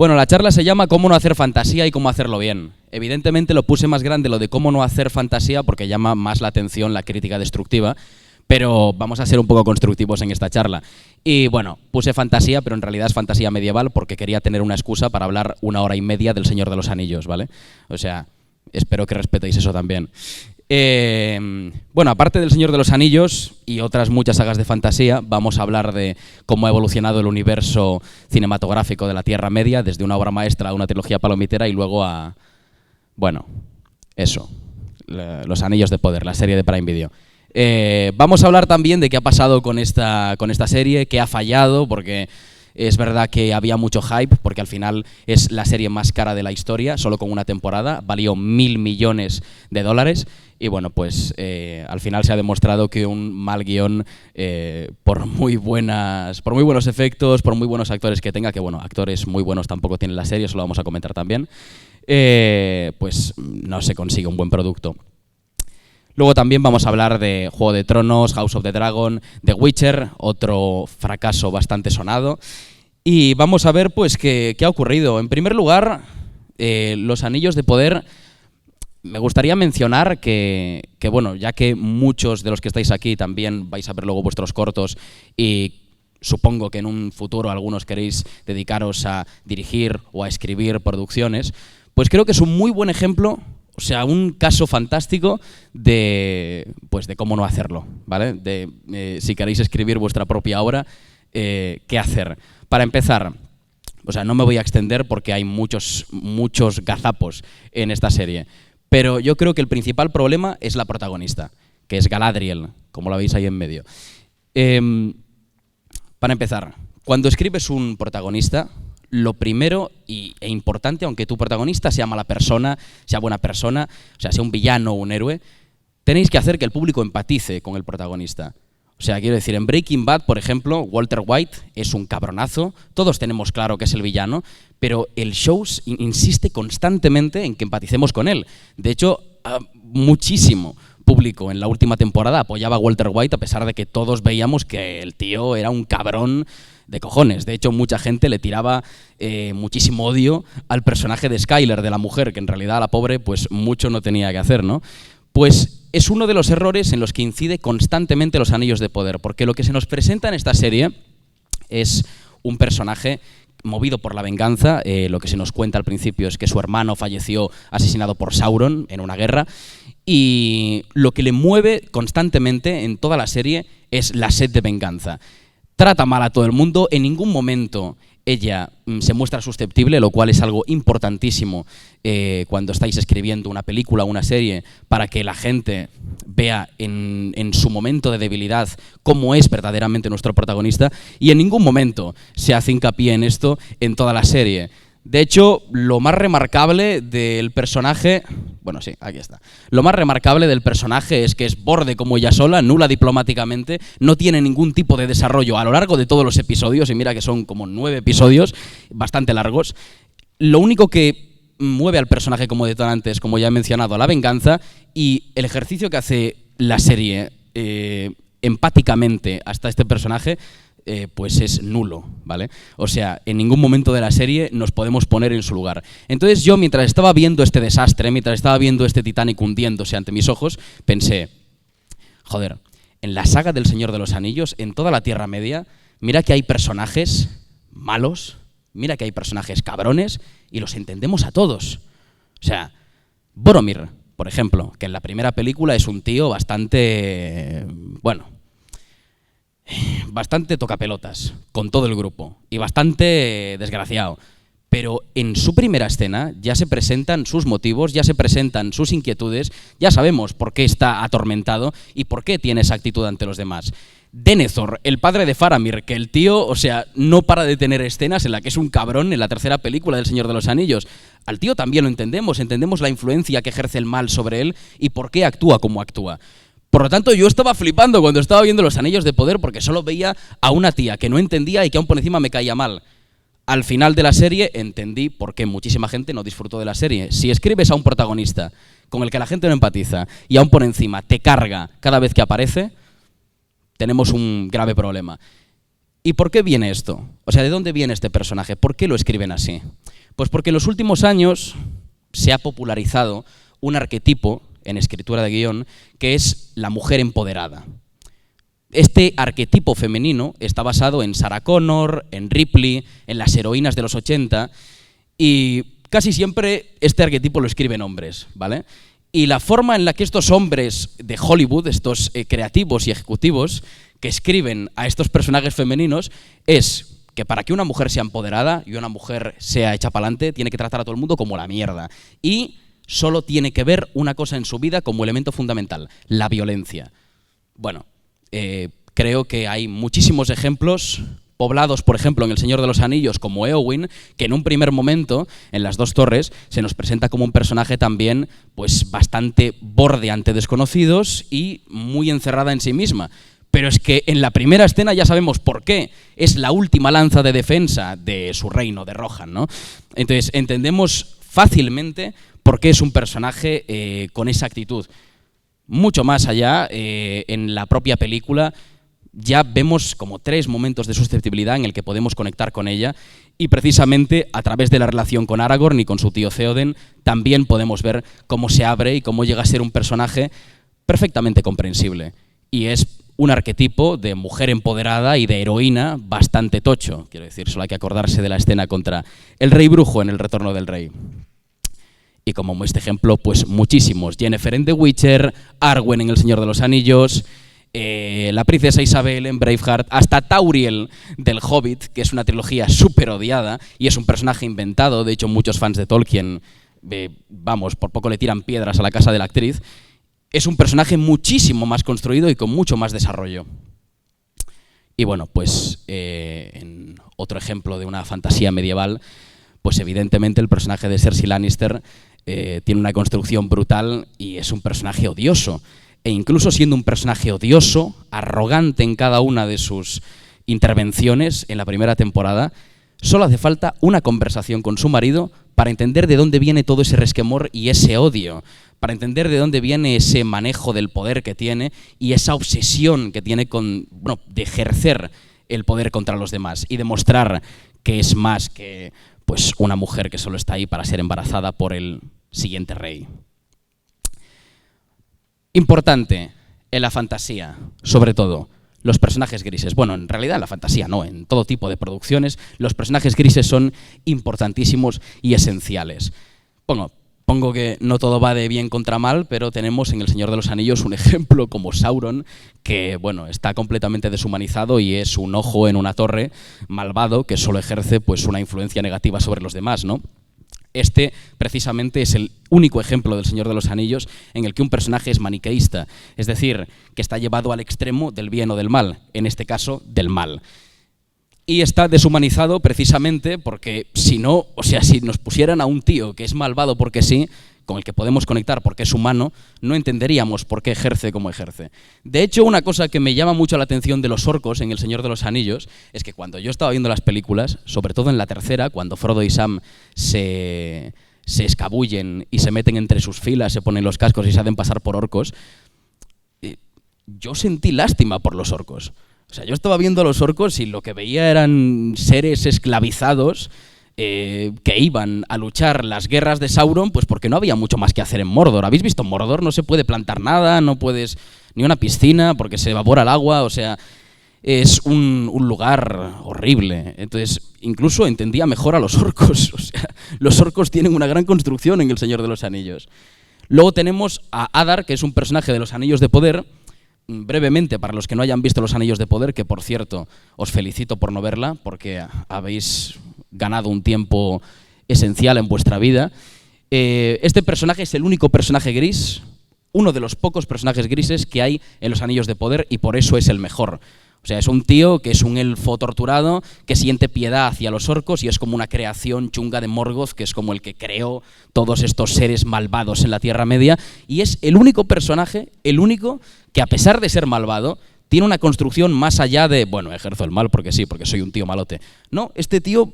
Bueno, la charla se llama Cómo no hacer fantasía y cómo hacerlo bien. Evidentemente lo puse más grande lo de cómo no hacer fantasía porque llama más la atención la crítica destructiva, pero vamos a ser un poco constructivos en esta charla. Y bueno, puse fantasía, pero en realidad es fantasía medieval porque quería tener una excusa para hablar 1 hora y media del Señor de los Anillos, ¿vale? O sea, espero que respetéis eso también. Bueno, aparte del Señor de los Anillos y otras muchas sagas de fantasía, vamos a hablar de cómo ha evolucionado el universo cinematográfico de la Tierra Media, desde una obra maestra a una trilogía palomitera y luego a, bueno, eso, Los Anillos de Poder, la serie de Prime Video. Vamos a hablar también de qué ha pasado con esta serie, qué ha fallado, porque es verdad que había mucho hype, porque al final es la serie más cara de la historia, solo con una temporada, valió $1.000 millones. Y bueno, pues al final se ha demostrado que un mal guión, por muy buenos efectos, por muy buenos actores que tenga, que bueno, actores muy buenos tampoco tiene la serie, eso lo vamos a comentar también, pues no se consigue un buen producto. Luego también vamos a hablar de Juego de Tronos, House of the Dragon, The Witcher, otro fracaso bastante sonado. Y vamos a ver pues qué ha ocurrido. En primer lugar, Los Anillos de Poder. Me gustaría mencionar que, bueno, ya que muchos de los que estáis aquí también vais a ver luego vuestros cortos y supongo que en un futuro algunos queréis dedicaros a dirigir o a escribir producciones, pues creo que es un muy buen ejemplo, o sea, un caso fantástico de cómo no hacerlo, ¿vale? Si queréis escribir vuestra propia obra, ¿qué hacer? Para empezar, o sea, no me voy a extender porque hay muchos gazapos en esta serie, pero yo creo que el principal problema es la protagonista, que es Galadriel, como la veis ahí en medio. Para empezar, cuando escribes un protagonista, lo primero e importante, aunque tu protagonista sea mala persona, sea buena persona, o sea un villano o un héroe, tenéis que hacer que el público empatice con el protagonista. O sea, quiero decir, en Breaking Bad, por ejemplo, Walter White es un cabronazo, todos tenemos claro que es el villano, pero el show insiste constantemente en que empaticemos con él. De hecho, muchísimo público en la última temporada apoyaba a Walter White a pesar de que todos veíamos que el tío era un cabrón de cojones. De hecho, mucha gente le tiraba muchísimo odio al personaje de Skyler, de la mujer, que en realidad a la pobre pues mucho no tenía que hacer, ¿no? Pues es uno de los errores en los que incide constantemente Los Anillos de Poder, porque lo que se nos presenta en esta serie es un personaje movido por la venganza. Lo que se nos cuenta al principio es que su hermano falleció asesinado por Sauron en una guerra, y lo que le mueve constantemente en toda la serie es la sed de venganza. Trata mal a todo el mundo, en ningún momento ella se muestra susceptible, lo cual es algo importantísimo cuando estáis escribiendo una película o una serie, para que la gente vea en su momento de debilidad cómo es verdaderamente nuestro protagonista, y en ningún momento se hace hincapié en esto en toda la serie. De hecho, lo más remarcable del personaje... Bueno, sí, aquí está. Lo más remarcable del personaje es que es borde como ella sola, nula diplomáticamente, no tiene ningún tipo de desarrollo a lo largo de todos los episodios, y mira que son como 9 episodios, bastante largos. Lo único que mueve al personaje como detonante es, como ya he mencionado, la venganza, y el ejercicio que hace la serie empáticamente hasta este personaje pues es nulo, ¿vale? O sea, en ningún momento de la serie nos podemos poner en su lugar. Entonces yo, mientras estaba viendo este desastre, mientras estaba viendo este Titanic hundiéndose ante mis ojos, pensé, joder, en la saga del Señor de los Anillos, en toda la Tierra Media, mira que hay personajes malos, mira que hay personajes cabrones, y los entendemos a todos. O sea, Boromir, por ejemplo, que en la primera película es un tío bastante, bastante tocapelotas con todo el grupo y bastante desgraciado, pero en su primera escena ya se presentan sus motivos, ya se presentan sus inquietudes, ya sabemos por qué está atormentado y por qué tiene esa actitud ante los demás. Denethor, el padre de Faramir, que el tío, o sea, no para de tener escenas en la que es un cabrón en la tercera película del Señor de los Anillos. Al tío también lo entendemos la influencia que ejerce el mal sobre él y por qué actúa como actúa. Por lo tanto, yo estaba flipando cuando estaba viendo Los Anillos de Poder porque solo veía a una tía que no entendía y que aún por encima me caía mal. Al final de la serie entendí por qué muchísima gente no disfrutó de la serie. Si escribes a un protagonista con el que la gente no empatiza y aún por encima te carga cada vez que aparece, tenemos un grave problema. ¿Y por qué viene esto? O sea, ¿de dónde viene este personaje? ¿Por qué lo escriben así? Pues porque en los últimos años se ha popularizado un arquetipo en escritura de guión que es la mujer empoderada. Este arquetipo femenino está basado en Sarah Connor, en Ripley, en las heroínas de los 80, y casi siempre este arquetipo lo escriben hombres, ¿vale? Y la forma en la que estos hombres de Hollywood, estos creativos y ejecutivos que escriben a estos personajes femeninos, es que para que una mujer sea empoderada y una mujer sea hecha pa'lante, tiene que tratar a todo el mundo como la mierda. Y solo tiene que ver una cosa en su vida como elemento fundamental, la violencia. Bueno, creo que hay muchísimos ejemplos poblados, por ejemplo, en El Señor de los Anillos, como Éowyn, que en un primer momento, en Las Dos Torres, se nos presenta como un personaje también pues bastante borde ante desconocidos y muy encerrada en sí misma. Pero es que en la primera escena ya sabemos por qué. Es la última lanza de defensa de su reino, de Rohan, ¿no? Entonces, entendemos fácilmente por qué es un personaje con esa actitud. Mucho más allá, en la propia película, ya vemos como 3 momentos de susceptibilidad en el que podemos conectar con ella, y precisamente a través de la relación con Aragorn y con su tío Theoden también podemos ver cómo se abre y cómo llega a ser un personaje perfectamente comprensible. Y es un arquetipo de mujer empoderada y de heroína bastante tocho. Quiero decir, solo hay que acordarse de la escena contra el Rey Brujo en El Retorno del Rey. Y como este ejemplo, pues muchísimos. Yennefer en The Witcher, Arwen en El Señor de los Anillos, la princesa Isabel en Braveheart, hasta Tauriel del Hobbit, que es una trilogía súper odiada y es un personaje inventado. De hecho, muchos fans de Tolkien, vamos, por poco le tiran piedras a la casa de la actriz. Es un personaje muchísimo más construido y con mucho más desarrollo. Y bueno, pues en otro ejemplo de una fantasía medieval, pues evidentemente el personaje de Cersei Lannister tiene una construcción brutal y es un personaje odioso. E incluso siendo un personaje odioso, arrogante en cada una de sus intervenciones en la primera temporada, solo hace falta una conversación con su marido para entender de dónde viene todo ese resquemor y ese odio, para entender de dónde viene ese manejo del poder que tiene y esa obsesión que tiene de ejercer el poder contra los demás y demostrar que es más que pues, una mujer que solo está ahí para ser embarazada por el siguiente rey. Importante en la fantasía, sobre todo, los personajes grises. Bueno, en realidad en la fantasía no, en todo tipo de producciones, los personajes grises son importantísimos y esenciales. Pongo que no todo va de bien contra mal, pero tenemos en El Señor de los Anillos un ejemplo como Sauron, que bueno, está completamente deshumanizado y es un ojo en una torre malvado que solo ejerce pues, una influencia negativa sobre los demás, ¿no? Este, precisamente, es el único ejemplo del Señor de los Anillos en el que un personaje es maniqueísta, es decir, que está llevado al extremo del bien o del mal, en este caso, del mal. Y está deshumanizado precisamente porque si no, o sea, si nos pusieran a un tío que es malvado porque sí, con el que podemos conectar porque es humano, no entenderíamos por qué ejerce como ejerce. De hecho, una cosa que me llama mucho la atención de los orcos en El Señor de los Anillos es que cuando yo estaba viendo las películas, sobre todo en la tercera, cuando Frodo y Sam se escabullen y se meten entre sus filas, se ponen los cascos y se hacen pasar por orcos, yo sentí lástima por los orcos. O sea, yo estaba viendo a los orcos y lo que veía eran seres esclavizados que iban a luchar las guerras de Sauron, pues porque no había mucho más que hacer en Mordor. ¿Habéis visto Mordor? No se puede plantar nada, no puedes ni una piscina porque se evapora el agua, o sea, es un lugar horrible. Entonces, incluso entendía mejor a los orcos. O sea, los orcos tienen una gran construcción en El Señor de los Anillos. Luego tenemos a Adar, que es un personaje de los Anillos de Poder. Brevemente, para los que no hayan visto Los Anillos de Poder, que por cierto, os felicito por no verla, porque habéis ganado un tiempo esencial en vuestra vida. Este personaje es el único personaje gris, uno de los pocos personajes grises que hay en Los Anillos de Poder, y por eso es el mejor. O sea, es un tío que es un elfo torturado, que siente piedad hacia los orcos y es como una creación chunga de Morgoth, que es como el que creó todos estos seres malvados en la Tierra Media, y es el único personaje, el único que a pesar de ser malvado, tiene una construcción más allá de, bueno, ejerzo el mal porque sí, porque soy un tío malote. No, este tío,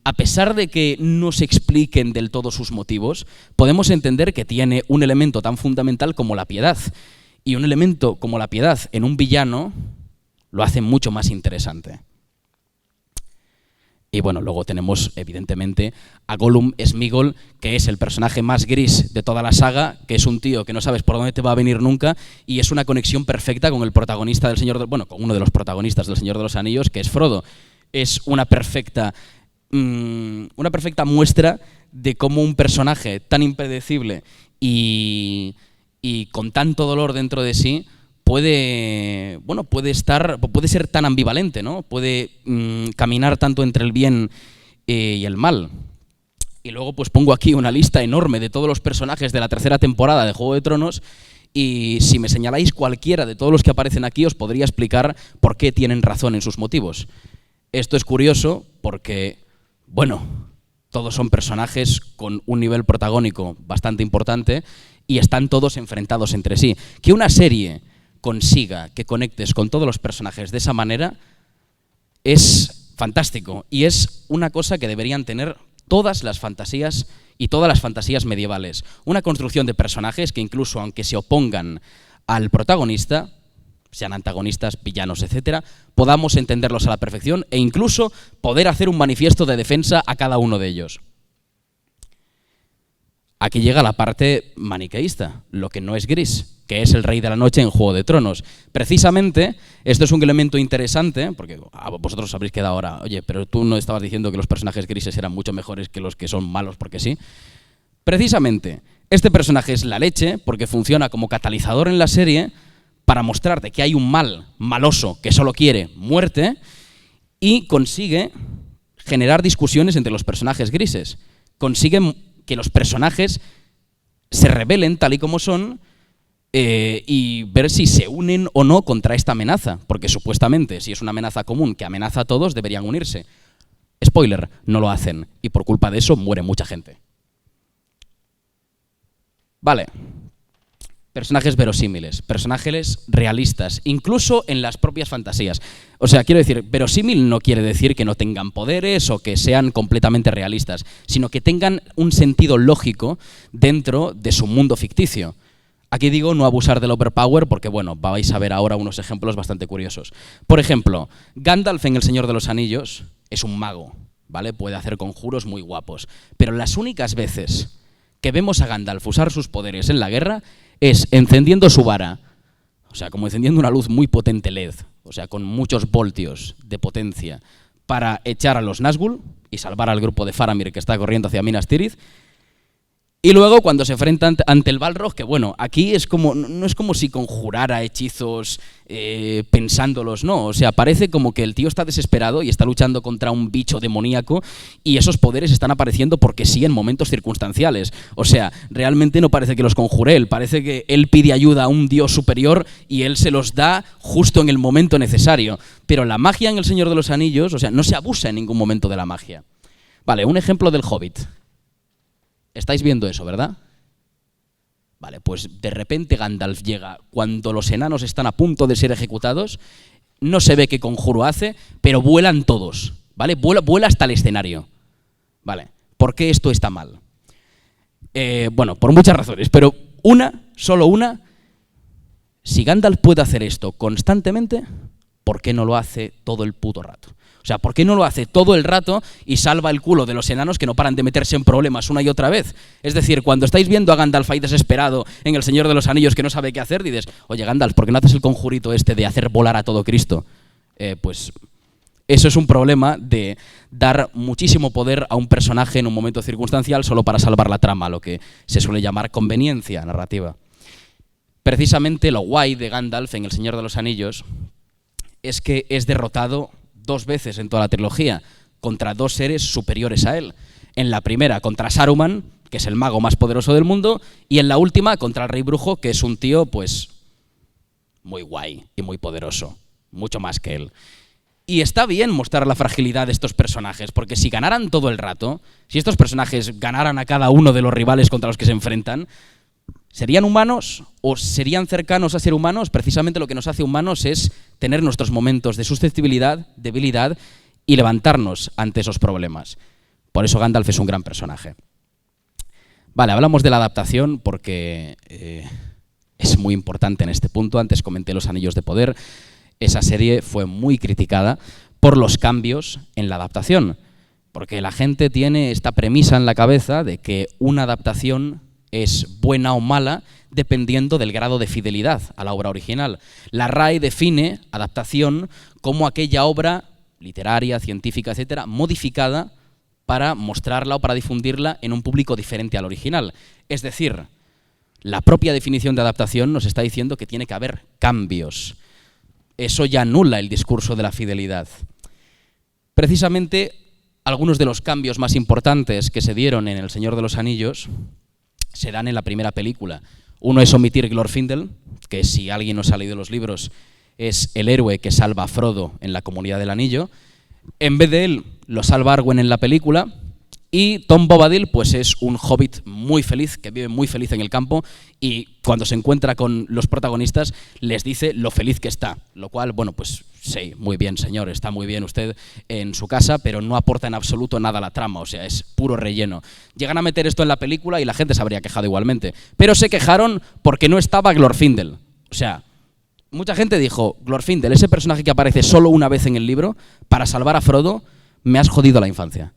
a pesar de que no se expliquen del todo sus motivos, podemos entender que tiene un elemento tan fundamental como la piedad. Y un elemento como la piedad en un villano lo hace mucho más interesante. Y bueno, luego tenemos, evidentemente, a Gollum Sméagol, que es el personaje más gris de toda la saga, que es un tío que no sabes por dónde te va a venir nunca, y es una conexión perfecta con el protagonista del con uno de los protagonistas del Señor de los Anillos, que es Frodo. Es una perfecta muestra de cómo un personaje tan impredecible y con tanto dolor dentro de sí puede ser tan ambivalente, ¿no? Puede caminar tanto entre el bien y el mal. Y luego pues pongo aquí una lista enorme de todos los personajes de la tercera temporada de Juego de Tronos, y si me señaláis cualquiera de todos los que aparecen aquí os podría explicar por qué tienen razón en sus motivos. Esto es curioso porque, bueno, todos son personajes con un nivel protagónico bastante importante y están todos enfrentados entre sí. Que una serie consiga que conectes con todos los personajes de esa manera es fantástico, y es una cosa que deberían tener todas las fantasías y todas las fantasías medievales. Una construcción de personajes que incluso aunque se opongan al protagonista, sean antagonistas, villanos, etcétera, podamos entenderlos a la perfección e incluso poder hacer un manifiesto de defensa a cada uno de ellos. Aquí llega la parte maniqueísta, lo que no es gris, que es el Rey de la Noche en Juego de Tronos. Precisamente, esto es un elemento interesante, porque vosotros habréis quedado ahora, oye, pero tú no estabas diciendo que los personajes grises eran mucho mejores que los que son malos porque sí. Precisamente, este personaje es la leche porque funciona como catalizador en la serie para mostrarte que hay un mal maloso que solo quiere muerte, y consigue generar discusiones entre los personajes grises. Consigue que los personajes se rebelen tal y como son y ver si se unen o no contra esta amenaza, porque supuestamente si es una amenaza común que amenaza a todos deberían unirse. Spoiler, no lo hacen y por culpa de eso muere mucha gente. Vale. Personajes verosímiles, personajes realistas, incluso en las propias fantasías. O sea, quiero decir, verosímil no quiere decir que no tengan poderes o que sean completamente realistas, sino que tengan un sentido lógico dentro de su mundo ficticio. Aquí digo no abusar del overpower porque, bueno, vais a ver ahora unos ejemplos bastante curiosos. Por ejemplo, Gandalf en El Señor de los Anillos es un mago, ¿vale? Puede hacer conjuros muy guapos, pero las únicas veces que vemos a Gandalf usar sus poderes en la guerra es encendiendo su vara, o sea, como encendiendo una luz muy potente LED, o sea, con muchos voltios de potencia, para echar a los Nazgûl y salvar al grupo de Faramir que está corriendo hacia Minas Tirith. Y luego cuando se enfrenta ante el Balrog, que bueno, aquí es como, no es como si conjurara hechizos pensándolos, no. O sea, parece como que el tío está desesperado y está luchando contra un bicho demoníaco y esos poderes están apareciendo porque sí en momentos circunstanciales. O sea, realmente no parece que los conjure él, parece que él pide ayuda a un dios superior y él se los da justo en el momento necesario. Pero la magia en El Señor de los Anillos, o sea, no se abusa en ningún momento de la magia. Vale, un ejemplo del Hobbit. Estáis viendo eso, ¿verdad? Vale, pues de repente Gandalf llega cuando los enanos están a punto de ser ejecutados, no se ve qué conjuro hace, pero vuelan todos, ¿vale? Vuela hasta el escenario. Vale, ¿por qué esto está mal? Bueno, por muchas razones, pero solo una, si Gandalf puede hacer esto constantemente, ¿por qué no lo hace todo el puto rato? O sea, ¿por qué no lo hace todo el rato y salva el culo de los enanos que no paran de meterse en problemas una y otra vez? Es decir, cuando estáis viendo a Gandalf ahí desesperado en El Señor de los Anillos que no sabe qué hacer, dices, oye Gandalf, ¿por qué no haces el conjurito este de hacer volar a todo Cristo? Pues eso es un problema de dar muchísimo poder a un personaje en un momento circunstancial solo para salvar la trama, lo que se suele llamar conveniencia narrativa. Precisamente lo guay de Gandalf en El Señor de los Anillos es que es derrotado 2 veces en toda la trilogía contra 2 seres superiores a él. En la primera contra Saruman, que es el mago más poderoso del mundo, y en la última contra el Rey Brujo, que es un tío pues muy guay y muy poderoso, mucho más que él. Y está bien mostrar la fragilidad de estos personajes, porque si ganaran todo el rato, si estos personajes ganaran a cada uno de los rivales contra los que se enfrentan, ¿serían humanos o serían cercanos a ser humanos? Precisamente lo que nos hace humanos es tener nuestros momentos de susceptibilidad, debilidad y levantarnos ante esos problemas. Por eso Gandalf es un gran personaje. Vale, hablamos de la adaptación porque es muy importante en este punto. Antes comenté Los Anillos de Poder. Esa serie fue muy criticada por los cambios en la adaptación. Porque la gente tiene esta premisa en la cabeza de que una adaptación es buena o mala dependiendo del grado de fidelidad a la obra original. La RAE define adaptación como aquella obra literaria, científica, etcétera, modificada para mostrarla o para difundirla en un público diferente al original. Es decir, la propia definición de adaptación nos está diciendo que tiene que haber cambios. Eso ya anula el discurso de la fidelidad. Precisamente, algunos de los cambios más importantes que se dieron en El Señor de los Anillos se dan en la primera película. Uno es omitir Glorfindel, que si alguien nos ha leído los libros es el héroe que salva a Frodo en la Comunidad del Anillo. En vez de él, lo salva Arwen en la película. Y Tom Bobadil pues es un hobbit muy feliz, que vive muy feliz en el campo, y cuando se encuentra con los protagonistas les dice lo feliz que está, lo cual, bueno, pues sí, muy bien señor, está muy bien usted en su casa, pero no aporta en absoluto nada a la trama, o sea, es puro relleno. Llegan a meter esto en la película y la gente se habría quejado igualmente, pero se quejaron porque no estaba Glorfindel. O sea, mucha gente dijo, Glorfindel, ese personaje que aparece solo una vez en el libro para salvar a Frodo, me has jodido la infancia.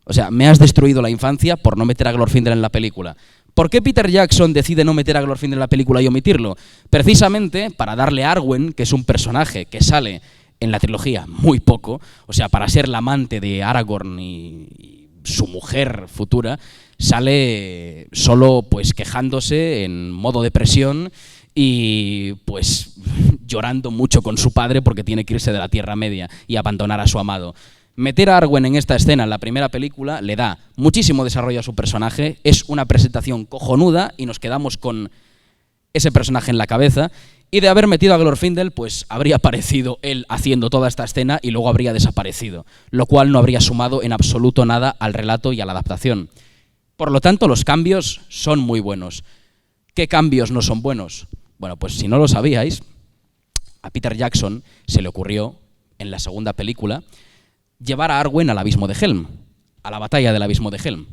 O sea, me has destruido la infancia por no meter a Glorfindel en la película. ¿Por qué Peter Jackson decide no meter a Glorfindel en la película y omitirlo? Precisamente para darle a Arwen, que es un personaje que sale en la trilogía muy poco, o sea, para ser la amante de Aragorn y su mujer futura, sale solo pues quejándose en modo depresión y pues llorando mucho con su padre porque tiene que irse de la Tierra Media y abandonar a su amado. Meter a Arwen en esta escena en la primera película le da muchísimo desarrollo a su personaje, es una presentación cojonuda y nos quedamos con ese personaje en la cabeza, y de haber metido a Glorfindel pues habría aparecido él haciendo toda esta escena y luego habría desaparecido, lo cual no habría sumado en absoluto nada al relato y a la adaptación. Por lo tanto, los cambios son muy buenos. ¿Qué cambios no son buenos? Bueno, pues si no lo sabíais, a Peter Jackson se le ocurrió en la segunda película llevar a Arwen al abismo de Helm, a la batalla del abismo de Helm.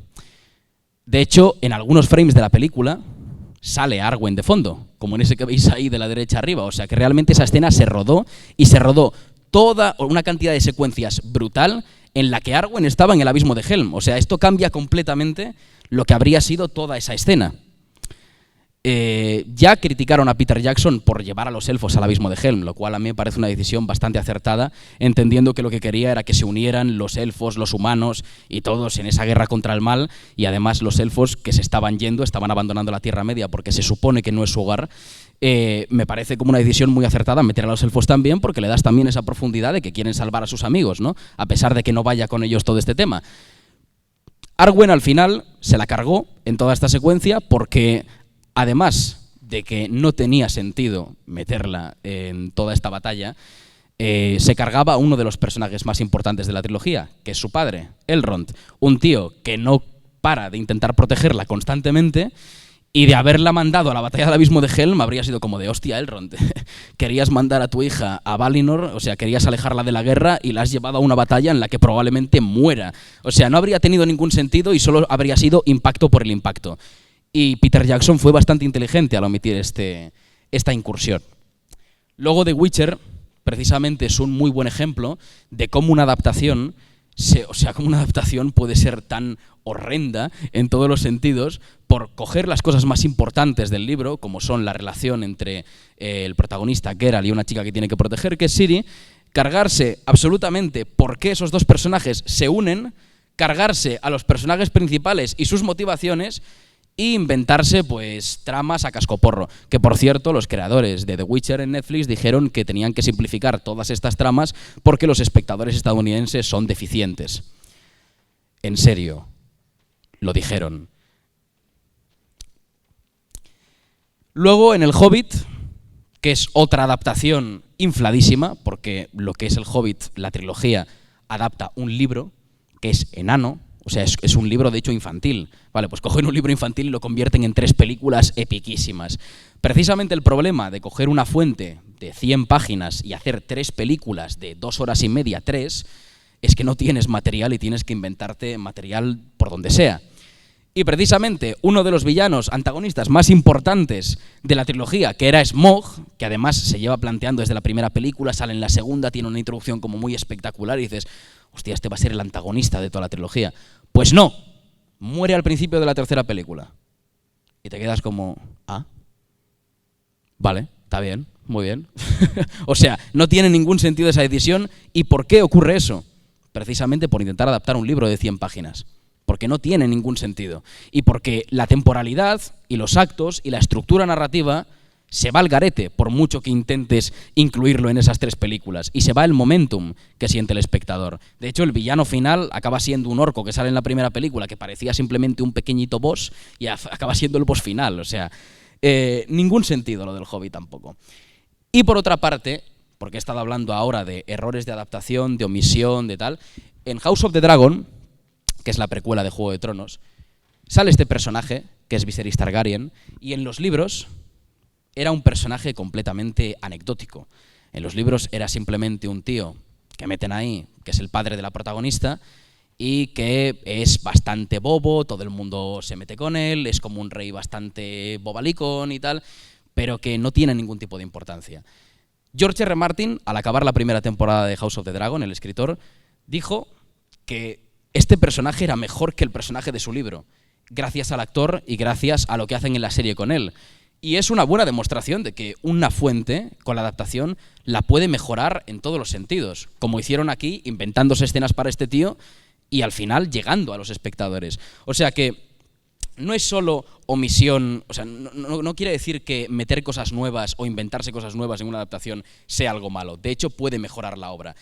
De hecho, en algunos frames de la película sale Arwen de fondo, como en ese que veis ahí de la derecha arriba. O sea que realmente esa escena se rodó, y se rodó toda una cantidad de secuencias brutal en la que Arwen estaba en el abismo de Helm. O sea, esto cambia completamente lo que habría sido toda esa escena. Ya criticaron a Peter Jackson por llevar a los elfos al abismo de Helm, lo cual a mí me parece una decisión bastante acertada, entendiendo que lo que quería era que se unieran los elfos, los humanos y todos en esa guerra contra el mal, y además los elfos que se estaban yendo, estaban abandonando la Tierra Media porque se supone que no es su hogar. Me parece como una decisión muy acertada meter a los elfos también, porque le das también esa profundidad de que quieren salvar a sus amigos, ¿no? A pesar de que no vaya con ellos todo este tema. Arwen al final se la cargó en toda esta secuencia porque, además de que no tenía sentido meterla en toda esta batalla, se cargaba a uno de los personajes más importantes de la trilogía, que es su padre, Elrond, un tío que no para de intentar protegerla constantemente, y de haberla mandado a la batalla del abismo de Helm habría sido como de, hostia, Elrond, querías mandar a tu hija a Valinor, o sea, querías alejarla de la guerra y la has llevado a una batalla en la que probablemente muera. O sea, no habría tenido ningún sentido y solo habría sido impacto por el impacto. Y Peter Jackson fue bastante inteligente al omitir esta incursión. Luego The Witcher, precisamente, es un muy buen ejemplo de cómo una adaptación, cómo una adaptación puede ser tan horrenda en todos los sentidos por coger las cosas más importantes del libro, como son la relación entre el protagonista Geralt y una chica que tiene que proteger, que es Ciri, cargarse absolutamente por qué esos dos personajes se unen, cargarse a los personajes principales y sus motivaciones, e inventarse pues tramas a cascoporro, que por cierto los creadores de The Witcher en Netflix dijeron que tenían que simplificar todas estas tramas porque los espectadores estadounidenses son deficientes. En serio, lo dijeron. Luego en El Hobbit, que es otra adaptación infladísima, porque lo que es El Hobbit, la trilogía, adapta un libro que es enano. O sea, es un libro de hecho infantil. Vale, pues cogen un libro infantil y lo convierten en 3 películas epiquísimas. Precisamente el problema de coger una fuente de 100 páginas y hacer 3 películas de 2 horas y media, 3, es que no tienes material y tienes que inventarte material por donde sea. Y precisamente uno de los villanos antagonistas más importantes de la trilogía, que era Smaug, que además se lleva planteando desde la primera película, sale en la segunda, tiene una introducción como muy espectacular y dices, hostia, este va a ser el antagonista de toda la trilogía. Pues no, muere al principio de la tercera película. Y te quedas como, ah, vale, está bien, muy bien. O sea, no tiene ningún sentido esa decisión. ¿Y por qué ocurre eso? Precisamente por intentar adaptar un libro de 100 páginas. Porque no tiene ningún sentido. Y porque la temporalidad y los actos y la estructura narrativa se va al garete por mucho que intentes incluirlo en esas 3 películas. Y se va el momentum que siente el espectador. De hecho, el villano final acaba siendo un orco que sale en la primera película, que parecía simplemente un pequeñito boss, y acaba siendo el boss final. O sea, ningún sentido lo del Hobbit tampoco. Y por otra parte, porque he estado hablando ahora de errores de adaptación, de omisión, de tal, en House of the Dragon, que es la precuela de Juego de Tronos, sale este personaje, que es Viserys Targaryen, y en los libros era un personaje completamente anecdótico. En los libros era simplemente un tío que meten ahí, que es el padre de la protagonista, y que es bastante bobo, todo el mundo se mete con él, es como un rey bastante bobalicón y tal, pero que no tiene ningún tipo de importancia. George R. Martin, al acabar la primera temporada de House of the Dragon, el escritor, dijo que este personaje era mejor que el personaje de su libro, gracias al actor y gracias a lo que hacen en la serie con él. Y es una buena demostración de que una fuente, con la adaptación, la puede mejorar en todos los sentidos, como hicieron aquí, inventándose escenas para este tío y al final llegando a los espectadores. O sea que no es solo omisión, o sea, no quiere decir que meter cosas nuevas o inventarse cosas nuevas en una adaptación sea algo malo. De hecho, puede mejorar la obra.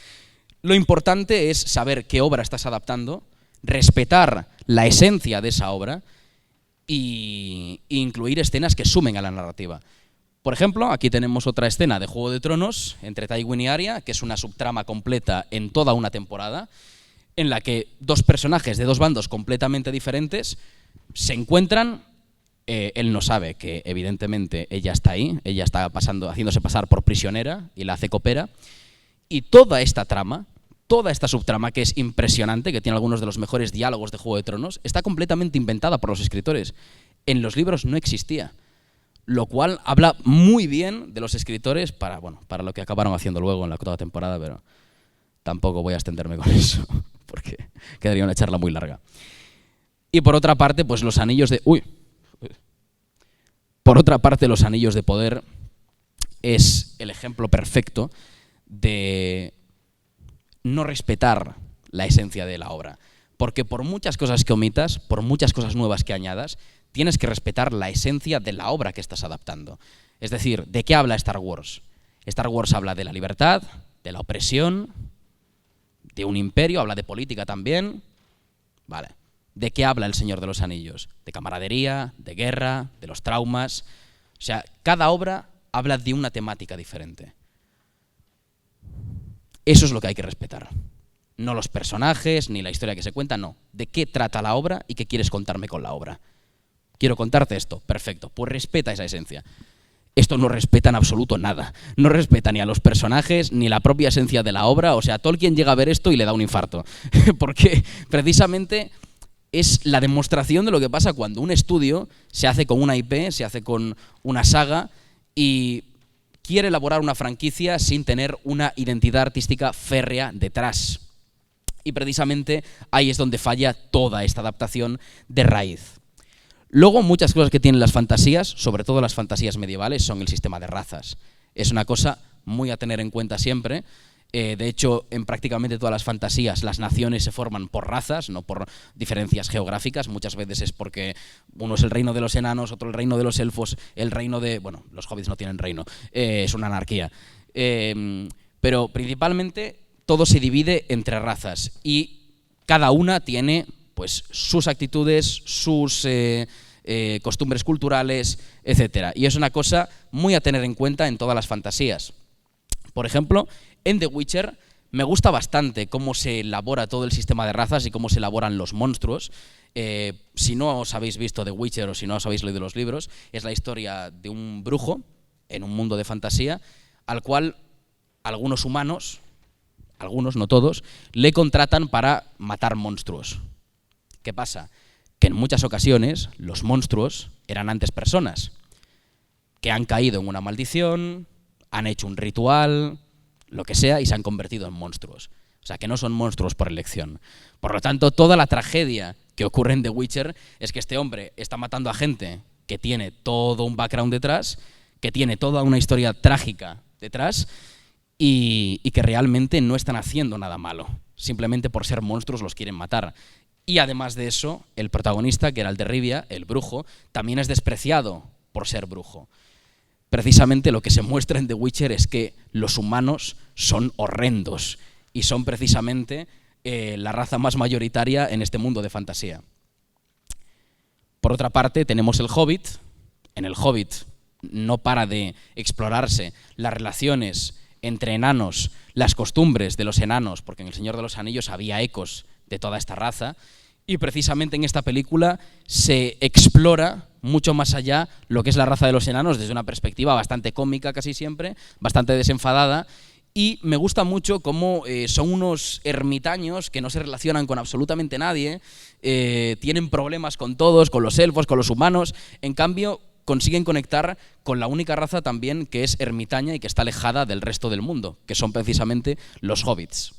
Lo importante es saber qué obra estás adaptando, respetar la esencia de esa obra e incluir escenas que sumen a la narrativa. Por ejemplo, aquí tenemos otra escena de Juego de Tronos entre Tywin y Arya, que es una subtrama completa en toda una temporada, en la que 2 personajes de 2 bandos completamente diferentes se encuentran. Él no sabe que evidentemente ella está ahí, ella está haciéndose pasar por prisionera y la hace copera. Y toda esta trama, toda esta subtrama, que es impresionante, que tiene algunos de los mejores diálogos de Juego de Tronos, está completamente inventada por los escritores. En los libros no existía. Lo cual habla muy bien de los escritores para lo que acabaron haciendo luego en la octava temporada, pero tampoco voy a extenderme con eso, porque quedaría una charla muy larga. Y por otra parte, pues los anillos de... Por otra parte, los anillos de poder es el ejemplo perfecto de no respetar la esencia de la obra. Porque por muchas cosas que omitas, por muchas cosas nuevas que añadas, tienes que respetar la esencia de la obra que estás adaptando. Es decir, ¿de qué habla Star Wars? Star Wars habla de la libertad, de la opresión, de un imperio, habla de política también. Vale. ¿De qué habla El Señor de los Anillos? De camaradería, de guerra, de los traumas. O sea, cada obra habla de una temática diferente. Eso es lo que hay que respetar. No los personajes, ni la historia que se cuenta, no. ¿De qué trata la obra y qué quieres contarme con la obra? Quiero contarte esto, perfecto. Pues respeta esa esencia. Esto no respeta en absoluto nada. No respeta ni a los personajes, ni la propia esencia de la obra. O sea, Tolkien llega a ver esto y le da un infarto. Porque precisamente es la demostración de lo que pasa cuando un estudio se hace con una IP, se hace con una saga y quiere elaborar una franquicia sin tener una identidad artística férrea detrás. Y precisamente ahí es donde falla toda esta adaptación de raíz. Luego, muchas cosas que tienen las fantasías, sobre todo las fantasías medievales, son el sistema de razas. Es una cosa muy a tener en cuenta siempre. De hecho, en prácticamente todas las fantasías las naciones se forman por razas, no por diferencias geográficas. Muchas veces es porque uno es el reino de los enanos, otro el reino de los elfos, el reino de... Bueno, los hobbits no tienen reino, es una anarquía. Pero principalmente todo se divide entre razas y cada una tiene pues sus actitudes, sus costumbres culturales, etc. Y es una cosa muy a tener en cuenta en todas las fantasías. Por ejemplo, en The Witcher me gusta bastante cómo se elabora todo el sistema de razas y cómo se elaboran los monstruos. Si no os habéis visto The Witcher o si no os habéis leído los libros, es la historia de un brujo en un mundo de fantasía al cual algunos humanos, algunos, no todos, le contratan para matar monstruos. ¿Qué pasa? que en muchas ocasiones los monstruos eran antes personas, que han caído en una maldición, han hecho un ritual, lo que sea, y se han convertido en monstruos. O sea, que no son monstruos por elección. Por lo tanto, toda la tragedia que ocurre en The Witcher es que este hombre está matando a gente que tiene todo un background detrás, que tiene toda una historia trágica detrás y que realmente no están haciendo nada malo. Simplemente por ser monstruos los quieren matar. Y además de eso, el protagonista, que era el de Rivia, el brujo, también es despreciado por ser brujo. Precisamente lo que se muestra en The Witcher es que los humanos son horrendos y son precisamente la raza más mayoritaria en este mundo de fantasía. Por otra parte, tenemos el Hobbit. En el Hobbit no para de explorarse las relaciones entre enanos, las costumbres de los enanos, porque en El Señor de los Anillos había ecos de toda esta raza, y precisamente en esta película se explora mucho más allá lo que es la raza de los enanos desde una perspectiva bastante cómica casi siempre, bastante desenfadada, y me gusta mucho cómo son unos ermitaños que no se relacionan con absolutamente nadie, tienen problemas con todos, con los elfos, con los humanos, en cambio consiguen conectar con la única raza también que es ermitaña y que está alejada del resto del mundo, que son precisamente los hobbits.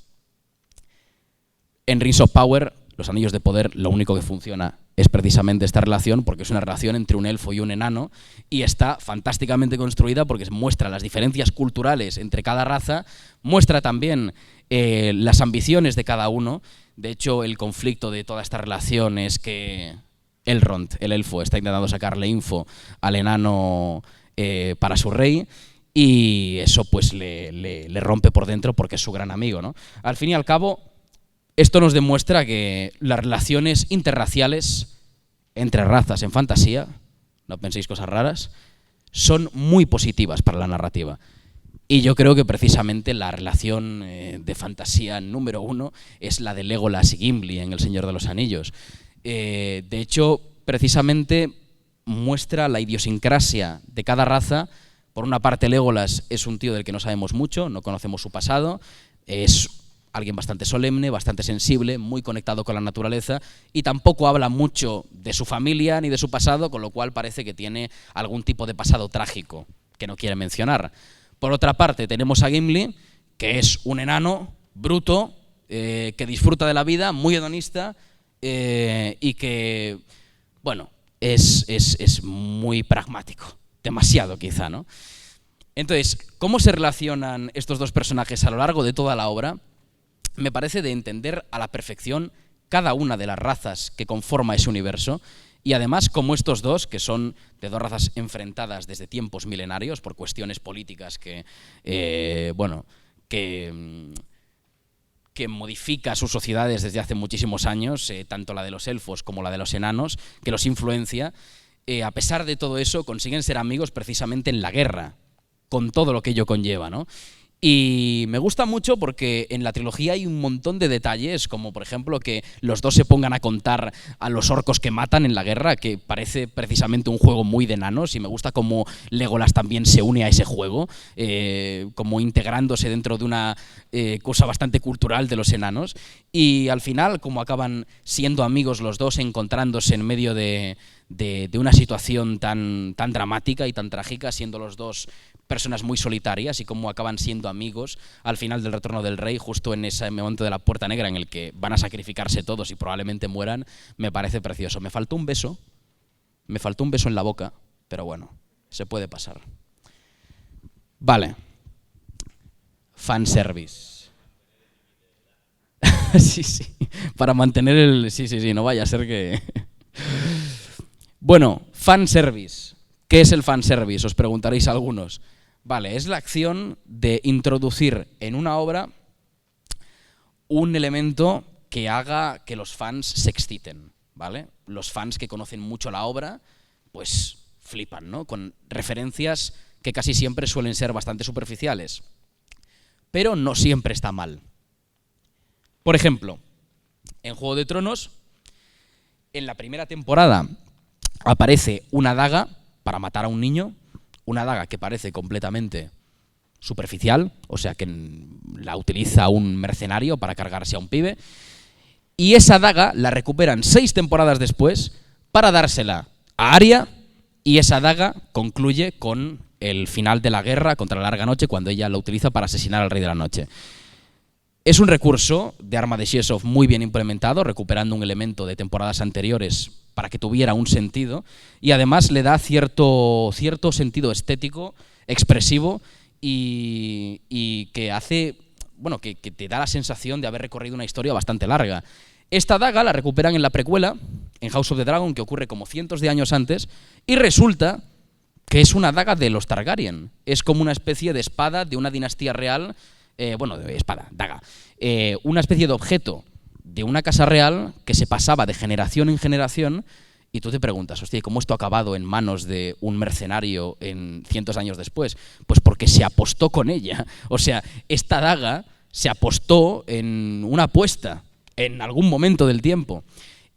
En Rings of Power, los Anillos de Poder, lo único que funciona es precisamente esta relación, porque es una relación entre un elfo y un enano, y está fantásticamente construida porque muestra las diferencias culturales entre cada raza, muestra también las ambiciones de cada uno. De hecho, el conflicto de toda esta relación es que Elrond, el elfo, está intentando sacarle info al enano para su rey, y eso pues le rompe por dentro porque es su gran amigo, ¿no? Al fin y al cabo, esto nos demuestra que las relaciones interraciales entre razas en fantasía, no penséis cosas raras, son muy positivas para la narrativa. Y yo creo que precisamente la relación de fantasía número 1 es la de Legolas y Gimli en El Señor de los Anillos. De hecho, precisamente muestra la idiosincrasia de cada raza. Por una parte, Legolas es un tío del que no sabemos mucho, no conocemos su pasado, es alguien bastante solemne, bastante sensible, muy conectado con la naturaleza, y tampoco habla mucho de su familia ni de su pasado, con lo cual parece que tiene algún tipo de pasado trágico que no quiere mencionar. Por otra parte, tenemos a Gimli, que es un enano bruto, que disfruta de la vida, muy hedonista, y que, bueno, es muy pragmático, demasiado quizá, ¿no? Entonces, ¿cómo se relacionan estos dos personajes a lo largo de toda la obra? Me parece de entender a la perfección cada una de las razas que conforma ese universo, y además como estos dos, que son de dos razas enfrentadas desde tiempos milenarios por cuestiones políticas que modifica sus sociedades desde hace muchísimos años, tanto la de los elfos como la de los enanos, que los influencia, a pesar de todo eso consiguen ser amigos precisamente en la guerra, con todo lo que ello conlleva, ¿no? Y me gusta mucho porque en la trilogía hay un montón de detalles, como por ejemplo que los dos se pongan a contar a los orcos que matan en la guerra, que parece precisamente un juego muy de enanos, y me gusta cómo Legolas también se une a ese juego, como integrándose dentro de una cosa bastante cultural de los enanos, y al final como acaban siendo amigos los dos, encontrándose en medio de una situación tan dramática y tan trágica, siendo los dos personas muy solitarias, y cómo acaban siendo amigos al final del Retorno del Rey, justo en ese momento de la Puerta Negra en el que van a sacrificarse todos y probablemente mueran. Me parece precioso. Me faltó un beso en la boca, pero bueno, se puede pasar. Vale. Fanservice. Sí, para mantener el... Sí, no vaya a ser que... Bueno, fanservice. ¿Qué es el fanservice? Os preguntaréis algunos. Vale, es la acción de introducir en una obra un elemento que haga que los fans se exciten, ¿vale? Los fans que conocen mucho la obra, pues flipan, ¿no? Con referencias que casi siempre suelen ser bastante superficiales. Pero no siempre está mal. Por ejemplo, en Juego de Tronos, en la primera temporada aparece una daga para matar a un niño, una daga que parece completamente superficial, o sea que la utiliza un mercenario para cargarse a un pibe, Y esa daga la recuperan 6 temporadas después para dársela a Arya, y esa daga concluye con el final de la guerra contra la Larga Noche, cuando ella la utiliza para asesinar al Rey de la Noche. Es un recurso de Arma de Shersov muy bien implementado, recuperando un elemento de temporadas anteriores para que tuviera un sentido, y además le da cierto sentido estético, expresivo, y que hace, bueno, que te da la sensación de haber recorrido una historia bastante larga. Esta daga la recuperan en la precuela, en House of the Dragon, que ocurre como cientos de años antes, y resulta que es una daga de los Targaryen. Es como una especie de espada de una dinastía real, daga. Una especie de objeto de una casa real que se pasaba de generación en generación, y tú te preguntas, hostia, ¿cómo esto ha acabado en manos de un mercenario en cientos de años después? Pues porque se apostó con ella. O sea, esta daga se apostó en una apuesta en algún momento del tiempo.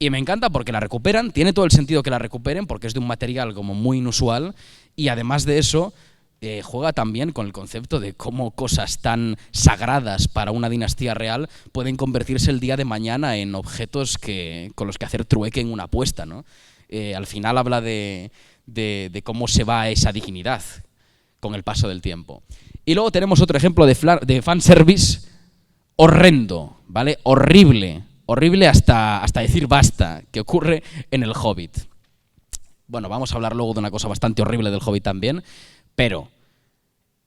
Y me encanta porque la recuperan, tiene todo el sentido que la recuperen porque es de un material como muy inusual, y además de eso juega también con el concepto de cómo cosas tan sagradas para una dinastía real pueden convertirse el día de mañana en objetos con los que hacer trueque en una apuesta, ¿no? Al final habla de cómo se va esa dignidad con el paso del tiempo. Y luego tenemos otro ejemplo de fanservice horrendo, ¿vale? Horrible hasta decir basta, que ocurre en El Hobbit. Bueno, vamos a hablar luego de una cosa bastante horrible del Hobbit también, pero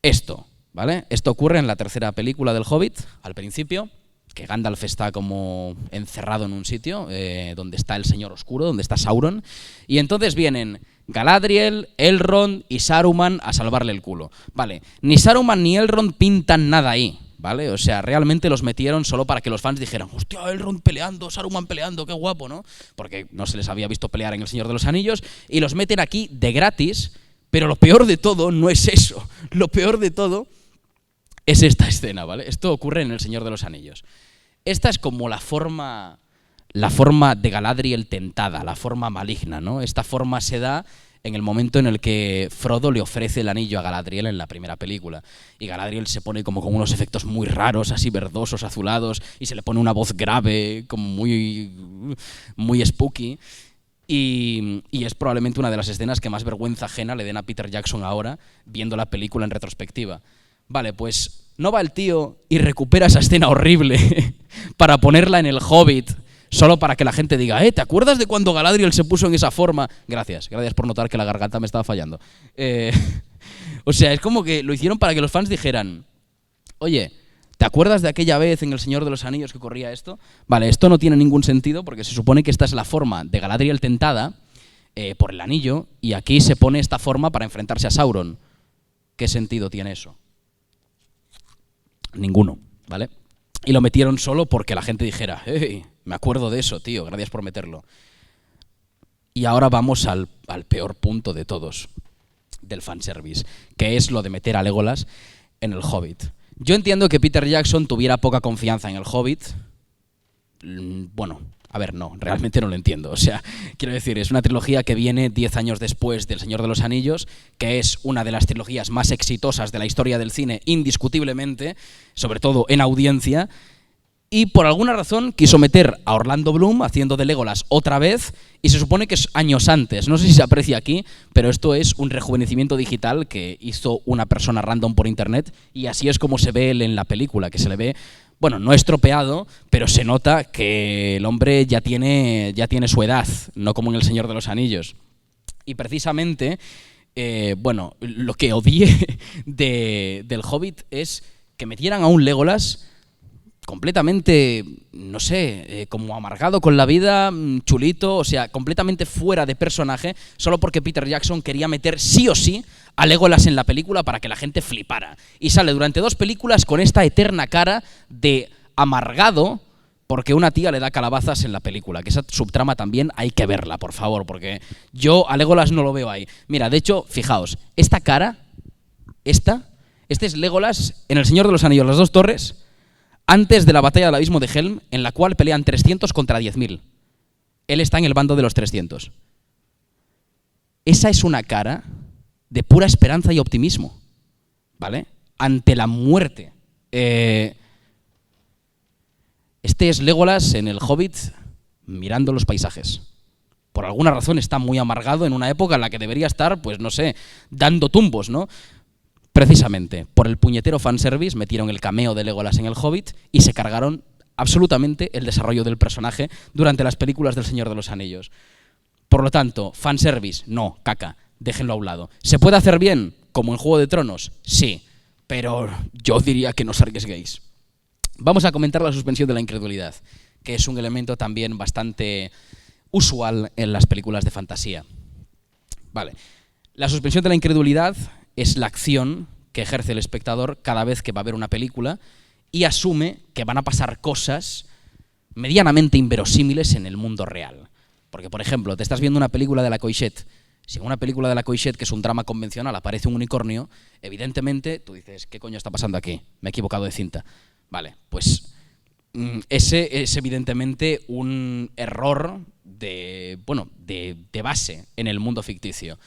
esto, ¿vale? Esto ocurre en la tercera película del Hobbit, al principio, que Gandalf está como encerrado en un sitio donde está el Señor Oscuro, donde está Sauron, y entonces vienen Galadriel, Elrond y Saruman a salvarle el culo. Vale, ni Saruman ni Elrond pintan nada ahí, ¿vale? O sea, realmente los metieron solo para que los fans dijeran, hostia, Elrond peleando, Saruman peleando, qué guapo, ¿no? Porque no se les había visto pelear en El Señor de los Anillos, y los meten aquí de gratis, pero lo peor de todo no es eso. Lo peor de todo es esta escena, ¿vale? Esto ocurre en El Señor de los Anillos. Esta es como la forma de Galadriel tentada, la forma maligna, ¿no? Esta forma se da en el momento en el que Frodo le ofrece el anillo a Galadriel en la primera película. Y Galadriel se pone como con unos efectos muy raros, así verdosos, azulados, y se le pone una voz grave, como muy spooky. Y es probablemente una de las escenas que más vergüenza ajena le den a Peter Jackson ahora, viendo la película en retrospectiva. Vale, pues no va el tío y recupera esa escena horrible para ponerla en El Hobbit, solo para que la gente diga, ¿te acuerdas de cuando Galadriel se puso en esa forma? Gracias por notar que la garganta me estaba fallando. O sea, es como que lo hicieron para que los fans dijeran, oye, ¿te acuerdas de aquella vez en El Señor de los Anillos que ocurría esto? Vale, esto no tiene ningún sentido porque se supone que esta es la forma de Galadriel tentada por el anillo, y aquí se pone esta forma para enfrentarse a Sauron. ¿Qué sentido tiene eso? Ninguno, ¿vale? Y lo metieron solo porque la gente dijera, hey, me acuerdo de eso, tío, gracias por meterlo. Y ahora vamos al peor punto de todos del fanservice, que es lo de meter a Legolas en El Hobbit. Yo entiendo que Peter Jackson tuviera poca confianza en El Hobbit. Bueno, a ver, no, realmente no lo entiendo. O sea, quiero decir, es una trilogía que viene 10 años después del Señor de los Anillos, que es una de las trilogías más exitosas de la historia del cine, indiscutiblemente, sobre todo en audiencia, y por alguna razón quiso meter a Orlando Bloom haciendo de Legolas otra vez, y se supone que es años antes. No sé si se aprecia aquí, pero esto es un rejuvenecimiento digital que hizo una persona random por internet, y así es como se ve él en la película, que se le ve, bueno, no estropeado, pero se nota que el hombre ya tiene su edad, no como en El Señor de los Anillos. Y precisamente, lo que odié del Hobbit es que metieran a un Legolas completamente, no sé, como amargado con la vida, chulito, o sea, completamente fuera de personaje, solo porque Peter Jackson quería meter sí o sí a Legolas en la película para que la gente flipara. Y sale durante 2 películas con esta eterna cara de amargado porque una tía le da calabazas en la película, que esa subtrama también hay que verla, por favor, porque yo a Legolas no lo veo ahí. Mira, de hecho, fijaos, esta cara, este es Legolas en El Señor de los Anillos, las 2 torres, antes de la batalla del abismo de Helm, en la cual pelean 300 contra 10.000. Él está en el bando de los 300. Esa es una cara de pura esperanza y optimismo, ¿vale? Ante la muerte. Este es Legolas en el Hobbit mirando los paisajes. Por alguna razón está muy amargado en una época en la que debería estar, pues no sé, dando tumbos, ¿no? Precisamente, por el puñetero fanservice metieron el cameo de Legolas en el Hobbit y se cargaron absolutamente el desarrollo del personaje durante las películas del Señor de los Anillos. Por lo tanto, fanservice, no, caca, déjenlo a un lado. ¿Se puede hacer bien, como en Juego de Tronos? Sí, pero yo diría que no os arriesguéis. Vamos a comentar la suspensión de la incredulidad, que es un elemento también bastante usual en las películas de fantasía. Vale. La suspensión de la incredulidad es la acción que ejerce el espectador cada vez que va a ver una película y asume que van a pasar cosas medianamente inverosímiles en el mundo real. Porque, por ejemplo, te estás viendo una película de la Coixet. Si en una película de la Coixet, que es un drama convencional, aparece un unicornio, evidentemente tú dices, ¿qué coño está pasando aquí? Me he equivocado de cinta. Vale, pues ese es evidentemente un error de base en el mundo ficticio.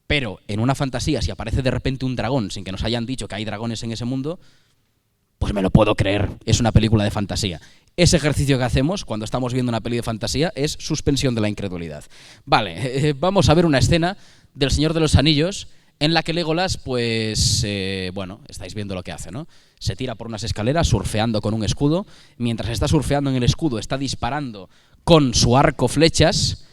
Pero en una fantasía, si aparece de repente un dragón sin que nos hayan dicho que hay dragones en ese mundo, pues me lo puedo creer, es una película de fantasía. Ese ejercicio que hacemos cuando estamos viendo una peli de fantasía es suspensión de la incredulidad. Vale, vamos a ver una escena del Señor de los Anillos en la que Legolas, pues, estáis viendo lo que hace, ¿no? Se tira por unas escaleras surfeando con un escudo. Mientras está surfeando en el escudo, está disparando con su arco flechas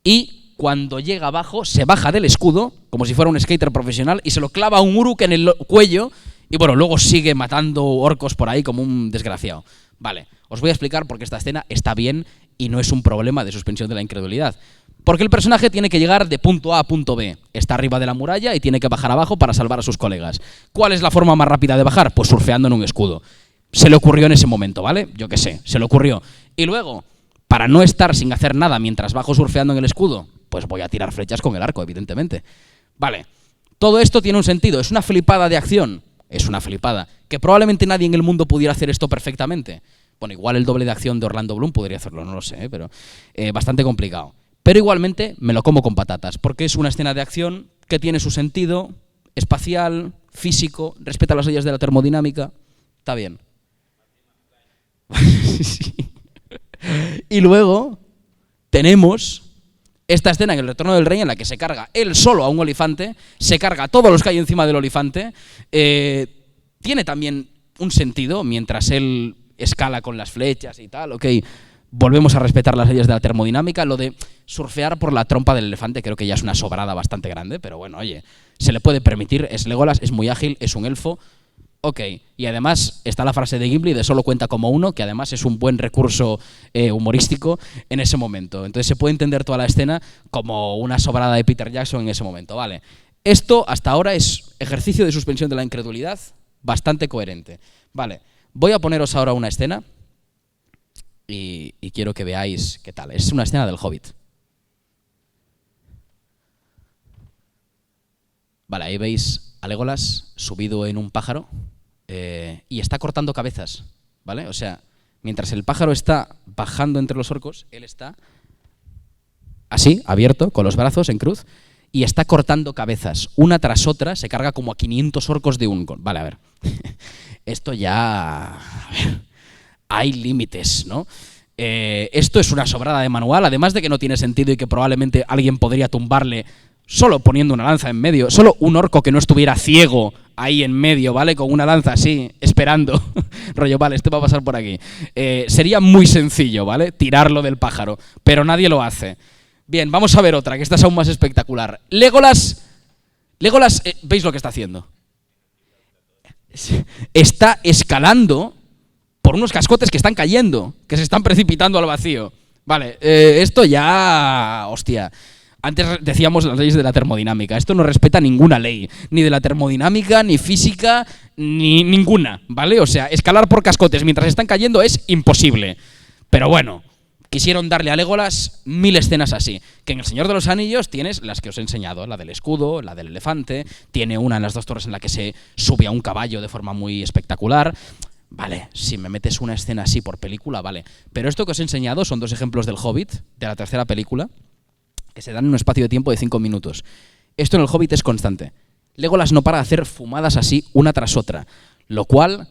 y cuando llega abajo se baja del escudo, como si fuera un skater profesional, y se lo clava a un uruk en el cuello y bueno, luego sigue matando orcos por ahí como un desgraciado. Vale, os voy a explicar por qué esta escena está bien y no es un problema de suspensión de la incredulidad. Porque el personaje tiene que llegar de punto A a punto B. Está arriba de la muralla y tiene que bajar abajo para salvar a sus colegas. ¿Cuál es la forma más rápida de bajar? Pues surfeando en un escudo. Se le ocurrió en ese momento, ¿vale? Yo qué sé, se le ocurrió. Y luego, para no estar sin hacer nada mientras bajo surfeando en el escudo, pues voy a tirar flechas con el arco, evidentemente. Vale, todo esto tiene un sentido. ¿Es una flipada de acción? Es una flipada. ¿Que probablemente nadie en el mundo pudiera hacer esto perfectamente? Bueno, igual el doble de acción de Orlando Bloom podría hacerlo, no lo sé, pero bastante complicado. Pero igualmente me lo como con patatas, porque es una escena de acción que tiene su sentido espacial, físico, respeta las leyes de la termodinámica. Está bien. Sí. Y luego tenemos esta escena en El Retorno del Rey en la que se carga él solo a un olifante, se carga a todos los que hay encima del olifante. Tiene también un sentido mientras él escala con las flechas y tal, ok. Volvemos a respetar las leyes de la termodinámica. Lo de surfear por la trompa del elefante creo que ya es una sobrada bastante grande, pero bueno, oye, se le puede permitir, es Legolas, es muy ágil, es un elfo, ok. Y además está la frase de Gimli de solo cuenta como uno, que además es un buen recurso humorístico en ese momento. Entonces se puede entender toda la escena como una sobrada de Peter Jackson en ese momento, ¿vale? Esto hasta ahora es ejercicio de suspensión de la incredulidad bastante coherente. Vale, voy a poneros ahora una escena y quiero que veáis qué tal. Es una escena del Hobbit. Vale, ahí veis a Legolas subido en un pájaro y está cortando cabezas, ¿vale? O sea, mientras el pájaro está bajando entre los orcos, él está así, abierto, con los brazos en cruz, y está cortando cabezas, una tras otra, se carga como a 500 orcos de un... Vale, a ver, esto ya... A ver, hay límites, ¿no? Esto es una sobrada de manual, además de que no tiene sentido y que probablemente alguien podría tumbarle solo poniendo una lanza en medio, solo un orco que no estuviera ciego ahí en medio, ¿vale? Con una lanza así, esperando. Rollo, vale, esto va a pasar por aquí. Sería muy sencillo, ¿vale? Tirarlo del pájaro, pero nadie lo hace. Bien, vamos a ver otra, que esta es aún más espectacular. Legolas, ¿veis lo que está haciendo? Está escalando por unos cascotes que están cayendo, que se están precipitando al vacío. Vale, esto ya... Hostia. Antes decíamos las leyes de la termodinámica. Esto no respeta ninguna ley. Ni de la termodinámica, ni física, ni ninguna, ¿vale? O sea, escalar por cascotes mientras están cayendo es imposible. Pero bueno, quisieron darle a Legolas 1000 escenas así. Que en El Señor de los Anillos tienes las que os he enseñado. La del escudo, la del elefante. Tiene una en las 2 torres en la que se sube a un caballo de forma muy espectacular. Vale, si me metes una escena así por película, vale. Pero esto que os he enseñado son 2 ejemplos del Hobbit, de la tercera película, que se dan en un espacio de tiempo de 5 minutos. Esto en el Hobbit es constante. Legolas no para de hacer fumadas así una tras otra, lo cual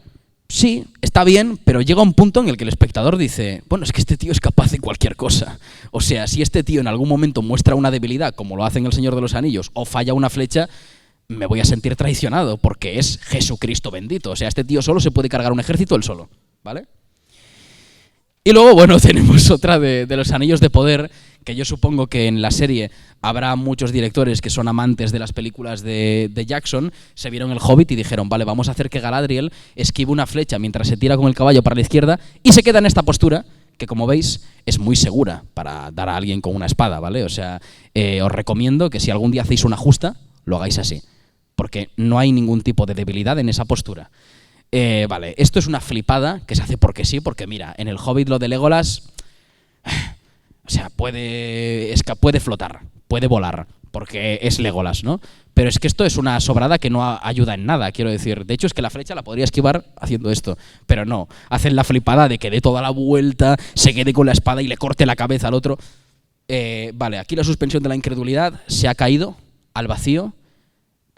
sí, está bien, pero llega un punto en el que el espectador dice, bueno, es que este tío es capaz de cualquier cosa. O sea, si este tío en algún momento muestra una debilidad, como lo hace en El Señor de los Anillos, o falla una flecha, me voy a sentir traicionado, porque es Jesucristo bendito. O sea, este tío solo se puede cargar un ejército él solo, ¿vale? Y luego, bueno, tenemos otra de los Anillos de Poder, que yo supongo que en la serie habrá muchos directores que son amantes de las películas de Jackson, se vieron El Hobbit y dijeron, vale, vamos a hacer que Galadriel esquive una flecha mientras se tira con el caballo para la izquierda y se queda en esta postura, que como veis es muy segura para dar a alguien con una espada, ¿vale? O sea, os recomiendo que si algún día hacéis una justa, lo hagáis así, porque no hay ningún tipo de debilidad en esa postura. Vale, esto es una flipada que se hace porque sí, porque mira, en El Hobbit lo de Legolas, o sea, puede flotar, puede volar, porque es Legolas, ¿no? Pero es que esto es una sobrada que no ayuda en nada, quiero decir. De hecho, es que la flecha la podría esquivar haciendo esto, pero no. Hacen la flipada de que dé toda la vuelta, se quede con la espada y le corte la cabeza al otro. Vale, aquí la suspensión de la incredulidad se ha caído al vacío,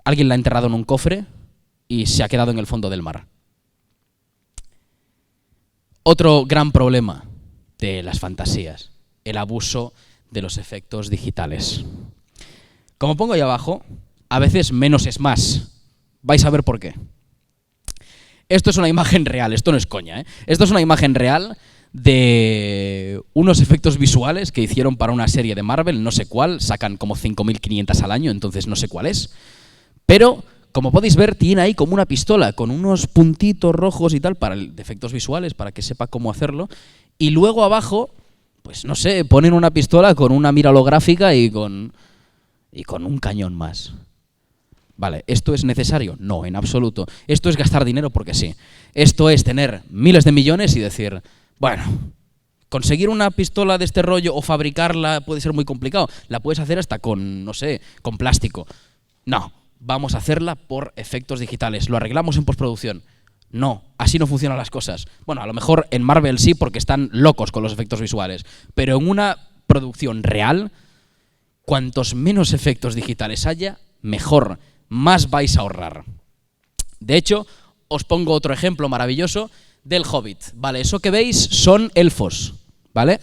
alguien la ha enterrado en un cofre y se ha quedado en el fondo del mar. Otro gran problema de las fantasías, el abuso de los efectos digitales. Como pongo ahí abajo, a veces menos es más. Vais a ver por qué. Esto es una imagen real, esto no es coña, ¿eh? Esto es una imagen real de unos efectos visuales que hicieron para una serie de Marvel, no sé cuál, sacan como 5.500 al año, entonces no sé cuál es. Pero, como podéis ver, tiene ahí como una pistola con unos puntitos rojos y tal para efectos visuales, para que sepa cómo hacerlo. Y luego abajo, pues no sé, ponen una pistola con una mira holográfica y con un cañón más. Vale, ¿esto es necesario? No, en absoluto. Esto es gastar dinero porque sí. Esto es tener miles de millones y decir, bueno, conseguir una pistola de este rollo o fabricarla puede ser muy complicado. La puedes hacer hasta con, no sé, con plástico. No, vamos a hacerla por efectos digitales. Lo arreglamos en postproducción. No, así no funcionan las cosas. Bueno, a lo mejor en Marvel sí, porque están locos con los efectos visuales. Pero en una producción real, cuantos menos efectos digitales haya, mejor. Más vais a ahorrar. De hecho, os pongo otro ejemplo maravilloso del Hobbit. Vale, eso que veis son elfos, ¿vale?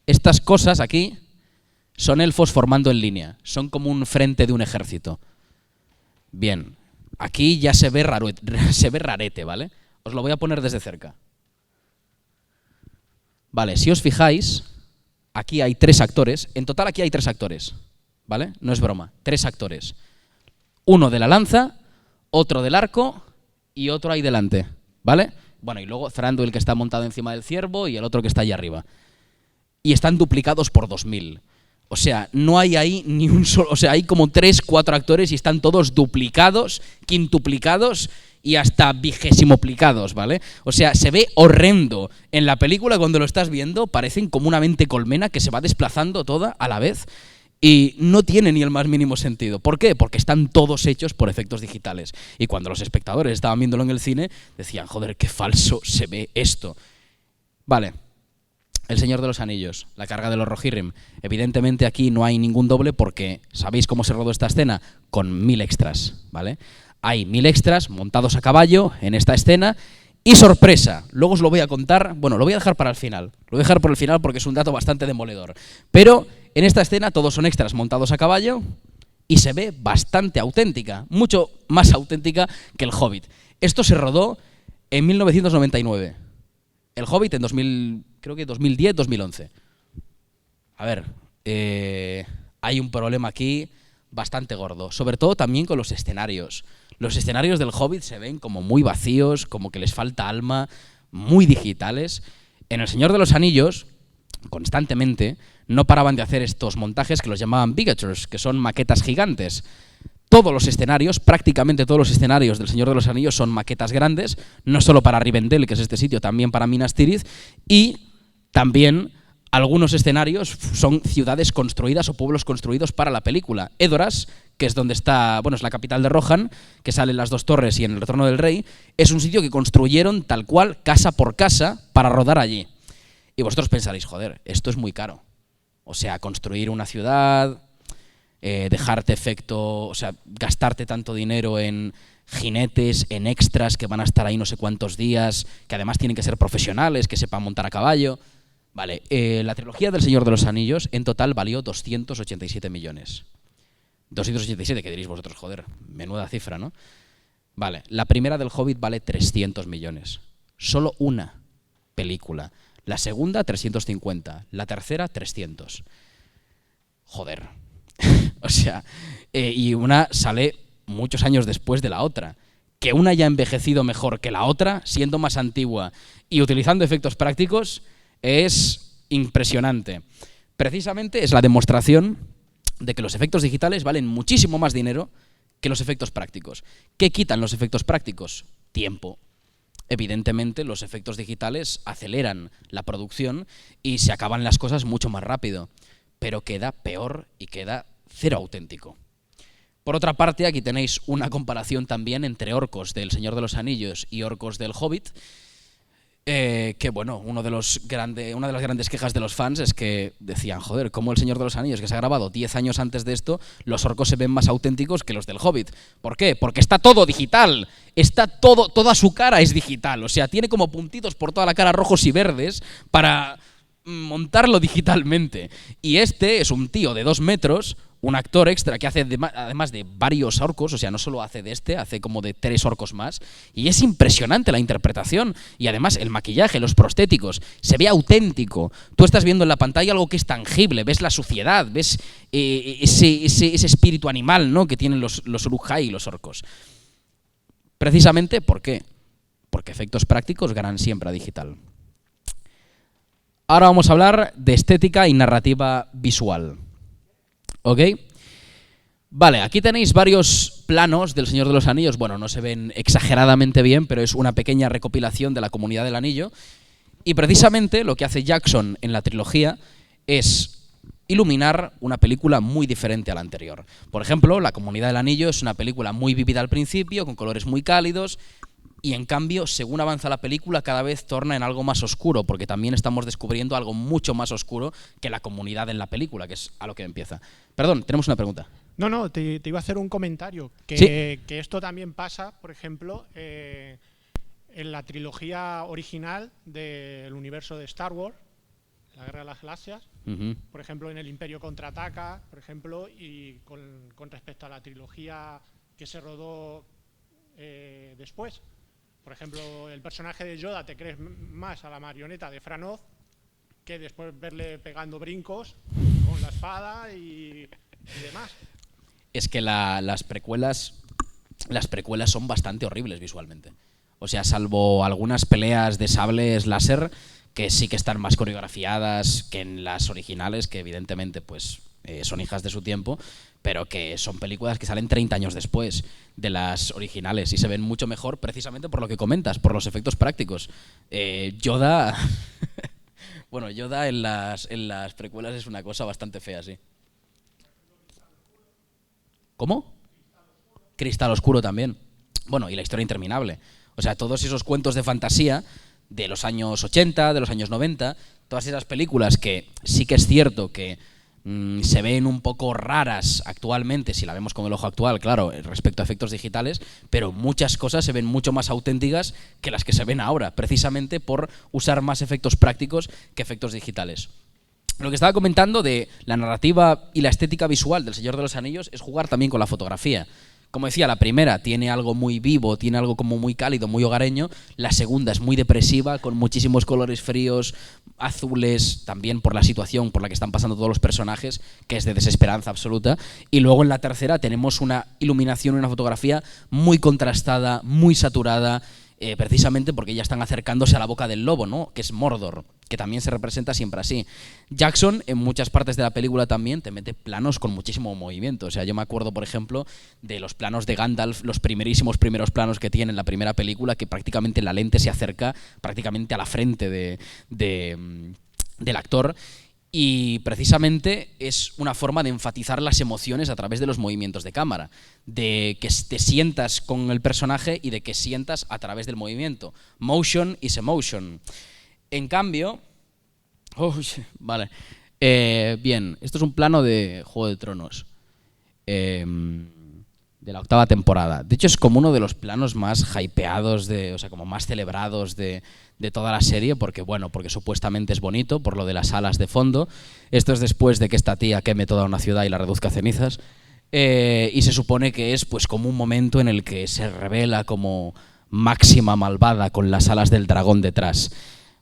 Estas cosas aquí son elfos formando en línea. Son como un frente de un ejército. Bien, aquí ya se ve rarete, ¿vale? Os lo voy a poner desde cerca. Vale, si os fijáis, aquí hay 3 actores. En total aquí hay 3 actores, ¿vale? No es broma, 3 actores. Uno de la lanza, otro del arco y otro ahí delante, ¿vale? Bueno, y luego Thranduil que está montado encima del ciervo y el otro que está allá arriba. Y están duplicados por 2000. O sea, no hay ahí ni un solo... O sea, hay como 3, 4 actores y están todos duplicados, quintuplicados y hasta vigésimoplicados, ¿vale? O sea, se ve horrendo. En la película, cuando lo estás viendo, parecen como una mente colmena que se va desplazando toda a la vez. Y no tiene ni el más mínimo sentido. ¿Por qué? Porque están todos hechos por efectos digitales. Y cuando los espectadores estaban viéndolo en el cine, decían, joder, qué falso se ve esto. Vale, El Señor de los Anillos, la carga de los Rohirrim. Evidentemente aquí no hay ningún doble porque, ¿sabéis cómo se rodó esta escena? Con 1000 extras, ¿vale? Hay 1000 extras montados a caballo en esta escena. Y sorpresa, luego os lo voy a contar, bueno, lo voy a dejar para el final. Lo voy a dejar por el final porque es un dato bastante demoledor. Pero en esta escena todos son extras montados a caballo y se ve bastante auténtica, mucho más auténtica que El Hobbit. Esto se rodó en 1999. El Hobbit en creo que 2010, 2011. A ver, hay un problema aquí bastante gordo, sobre todo también con los escenarios. Los escenarios del Hobbit se ven como muy vacíos, como que les falta alma, muy digitales. En El Señor de los Anillos, constantemente, no paraban de hacer estos montajes que los llamaban bigatures, que son maquetas gigantes. Todos los escenarios, prácticamente todos los escenarios del Señor de los Anillos son maquetas grandes, no solo para Rivendell, que es este sitio, también para Minas Tirith, y también algunos escenarios son ciudades construidas o pueblos construidos para la película. Edoras, que es donde está, bueno, es la capital de Rohan, que sale en Las Dos Torres y en El Retorno del Rey, es un sitio que construyeron tal cual, casa por casa, para rodar allí. Y vosotros pensaréis, joder, esto es muy caro. O sea, construir una ciudad, dejarte efecto, o sea, gastarte tanto dinero en jinetes, en extras que van a estar ahí no sé cuántos días, que además tienen que ser profesionales, que sepan montar a caballo. Vale, la trilogía del Señor de los Anillos en total valió 287 millones. 287, que diréis vosotros, joder, menuda cifra, ¿no? Vale, la primera del Hobbit vale 300 millones. Solo una película. La segunda, 350. La tercera, 300. Joder. O sea, y una sale muchos años después de la otra. Que una haya envejecido mejor que la otra, siendo más antigua y utilizando efectos prácticos, es impresionante. Precisamente es la demostración de que los efectos digitales valen muchísimo más dinero que los efectos prácticos. ¿Qué quitan los efectos prácticos? Tiempo. Evidentemente, los efectos digitales aceleran la producción y se acaban las cosas mucho más rápido, pero queda peor y queda cero auténtico. Por otra parte, aquí tenéis una comparación también entre orcos del Señor de los Anillos y orcos del Hobbit, que bueno, una de las grandes quejas de los fans es que decían, joder, ¿cómo el Señor de los Anillos, que se ha grabado 10 años antes de esto, los orcos se ven más auténticos que los del Hobbit? ¿Por qué? Porque está todo digital, toda su cara es digital, o sea, tiene como puntitos por toda la cara rojos y verdes para montarlo digitalmente. Y este es un tío de 2 metros, un actor extra que hace además de varios orcos, o sea, no solo hace de este, hace como de 3 orcos más, y es impresionante la interpretación, y además el maquillaje, los prostéticos, se ve auténtico. Tú estás viendo en la pantalla algo que es tangible, ves la suciedad, ves ese espíritu animal, ¿no?, que tienen los Uruk-hai y los orcos. Precisamente, ¿por qué? Porque efectos prácticos ganan siempre a digital. Ahora vamos a hablar de estética y narrativa visual. ¿Ok? Vale, aquí tenéis varios planos del Señor de los Anillos. Bueno, no se ven exageradamente bien, pero es una pequeña recopilación de la Comunidad del Anillo. Y precisamente lo que hace Jackson en la trilogía es iluminar una película muy diferente a la anterior. Por ejemplo, La Comunidad del Anillo es una película muy vívida al principio, con colores muy cálidos, y en cambio, según avanza la película, cada vez torna en algo más oscuro, porque también estamos descubriendo algo mucho más oscuro que la comunidad en la película, que es a lo que empieza. Perdón, tenemos una pregunta. No, te iba a hacer un comentario. ¿Sí? Que esto también pasa, por ejemplo, en la trilogía original del universo de Star Wars, La Guerra de las Galaxias. Por ejemplo, en El Imperio Contraataca, por ejemplo, y con respecto a la trilogía que se rodó después. Por ejemplo, el personaje de Yoda te crees más a la marioneta de Franz que después verle pegando brincos con la espada y demás. Es que las precuelas son bastante horribles visualmente. O sea, salvo algunas peleas de sables láser que sí que están más coreografiadas que en las originales, que evidentemente pues son hijas de su tiempo, pero que son películas que salen 30 años después de las originales y se ven mucho mejor precisamente por lo que comentas, por los efectos prácticos. Yoda... bueno, Yoda en las precuelas es una cosa bastante fea, sí. ¿Cómo? Cristal Oscuro también. Bueno, y La Historia Interminable. O sea, todos esos cuentos de fantasía de los años 80, de los años 90, todas esas películas que sí que es cierto que se ven un poco raras actualmente, si la vemos con el ojo actual, claro, respecto a efectos digitales, pero muchas cosas se ven mucho más auténticas que las que se ven ahora, precisamente por usar más efectos prácticos que efectos digitales. Lo que estaba comentando de la narrativa y la estética visual del Señor de los Anillos es jugar también con la fotografía. Como decía, la primera tiene algo muy vivo, tiene algo como muy cálido, muy hogareño. La segunda es muy depresiva, con muchísimos colores fríos, azules, también por la situación por la que están pasando todos los personajes, que es de desesperanza absoluta. Y luego en la tercera tenemos una iluminación y una fotografía muy contrastada, muy saturada, precisamente porque ya están acercándose a la boca del lobo, ¿no?, que es Mordor, que también se representa siempre así. Jackson, en muchas partes de la película también, te mete planos con muchísimo movimiento. O sea, yo me acuerdo, por ejemplo, de los planos de Gandalf, los primeros planos que tiene en la primera película, que prácticamente la lente se acerca prácticamente a la frente del actor. Y precisamente es una forma de enfatizar las emociones a través de los movimientos de cámara, de que te sientas con el personaje y de que sientas a través del movimiento. Motion is emotion. En cambio... vale. Bien, esto es un plano de Juego de Tronos. de la 8ª temporada. De hecho, es como uno de los planos más hypeados, o sea, como más celebrados de toda la serie, porque supuestamente es bonito, por lo de las alas de fondo. Esto es después de que esta tía queme toda una ciudad y la reduzca a cenizas. Y se supone que es pues como un momento en el que se revela como máxima malvada con las alas del dragón detrás.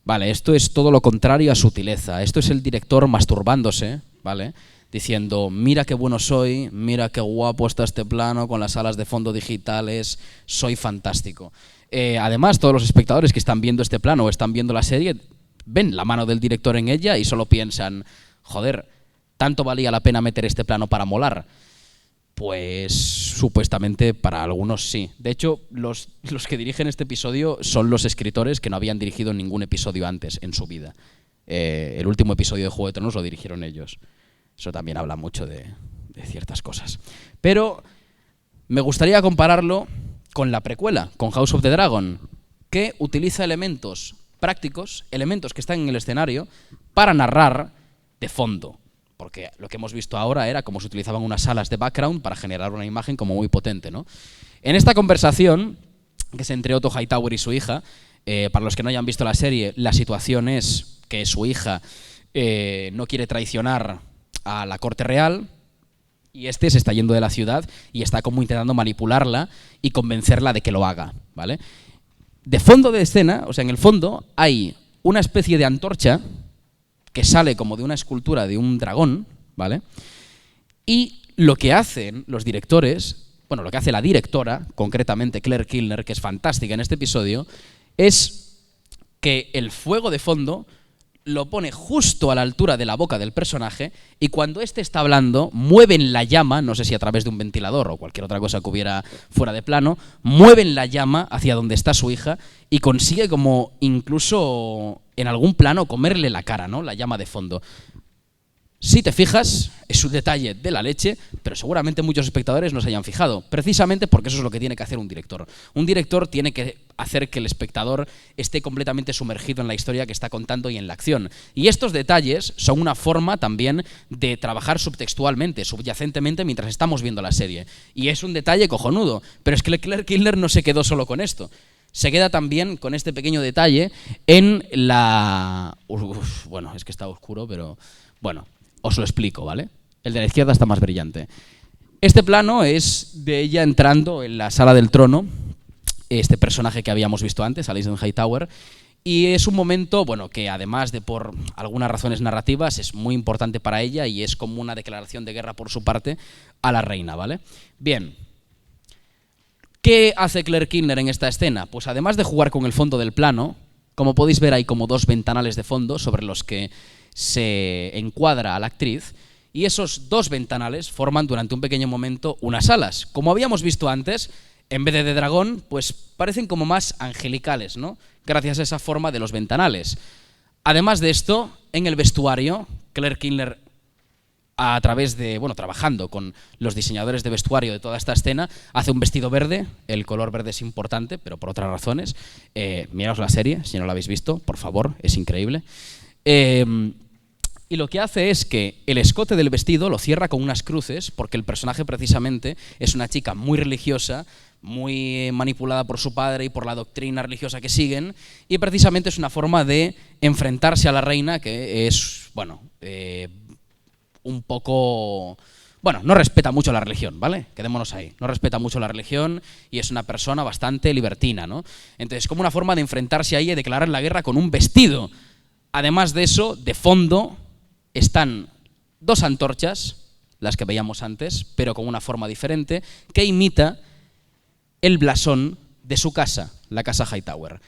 Vale, esto es todo lo contrario a sutileza. Esto es el director masturbándose, ¿vale? Diciendo, mira qué bueno soy, mira qué guapo está este plano con las alas de fondo digitales, soy fantástico. Además, todos los espectadores que están viendo este plano o están viendo la serie ven la mano del director en ella y solo piensan, joder, ¿tanto valía la pena meter este plano para molar? Pues supuestamente para algunos sí. De hecho, los que dirigen este episodio son los escritores que no habían dirigido ningún episodio antes en su vida. El último episodio de Juego de Tronos lo dirigieron ellos. Eso también habla mucho de ciertas cosas. Pero me gustaría compararlo con la precuela, con House of the Dragon, que utiliza elementos prácticos, elementos que están en el escenario, para narrar de fondo. Porque lo que hemos visto ahora era cómo se utilizaban unas salas de background para generar una imagen como muy potente, ¿no? En esta conversación, que es entre Otto Hightower y su hija, para los que no hayan visto la serie, la situación es que su hija no quiere traicionar a la corte real y se está yendo de la ciudad y está como intentando manipularla y convencerla de que lo haga, ¿vale? De fondo de escena, o sea, en el fondo hay una especie de antorcha que sale como de una escultura de un dragón, ¿vale? Y lo que hacen los directores, bueno, lo que hace la directora, concretamente Claire Kilner, que es fantástica en este episodio, es que el fuego de fondo lo pone justo a la altura de la boca del personaje y cuando éste está hablando, mueven la llama, no sé si a través de un ventilador o cualquier otra cosa que hubiera fuera de plano, mueven la llama hacia donde está su hija y consigue como incluso en algún plano comerle la cara, ¿no? La llama de fondo. Si te fijas, es un detalle de la leche, pero seguramente muchos espectadores no se hayan fijado, precisamente porque eso es lo que tiene que hacer un director. Un director tiene que hacer que el espectador esté completamente sumergido en la historia que está contando y en la acción. Y estos detalles son una forma también de trabajar subtextualmente, subyacentemente, mientras estamos viendo la serie. Y es un detalle cojonudo, pero es que Claire Kilner no se quedó solo con esto. Se queda también con este pequeño detalle en la... bueno, es que está oscuro, pero... bueno, os lo explico, ¿vale? El de la izquierda está más brillante. Este plano es de ella entrando en la sala del trono, este personaje que habíamos visto antes, Alicent Hightower, y es un momento, bueno, que además de por algunas razones narrativas, es muy importante para ella y es como una declaración de guerra por su parte a la reina, ¿vale? Bien. ¿Qué hace Claire Kilner en esta escena? Pues además de jugar con el fondo del plano, como podéis ver hay como dos ventanales de fondo sobre los que se encuadra a la actriz y esos dos ventanales forman durante un pequeño momento unas alas. Como habíamos visto antes, en vez de dragón, pues parecen como más angelicales, ¿no? Gracias a esa forma de los ventanales. Además de esto, en el vestuario, Claire Kilner, a través de, bueno, trabajando con los diseñadores de vestuario de toda esta escena, hace un vestido verde. El color verde es importante, pero por otras razones. Miraos la serie, si no la habéis visto, por favor, es increíble. Y lo que hace es que el escote del vestido lo cierra con unas cruces, porque el personaje precisamente es una chica muy religiosa, muy manipulada por su padre y por la doctrina religiosa que siguen, y precisamente es una forma de enfrentarse a la reina que es, bueno, un poco... bueno, no respeta mucho la religión, ¿vale? Quedémonos ahí. No respeta mucho la religión y es una persona bastante libertina, ¿no? Entonces, como una forma de enfrentarse a ella y declarar la guerra con un vestido. Además de eso, de fondo están dos antorchas, las que veíamos antes, pero con una forma diferente, que imita el blasón de su casa, la casa Hightower.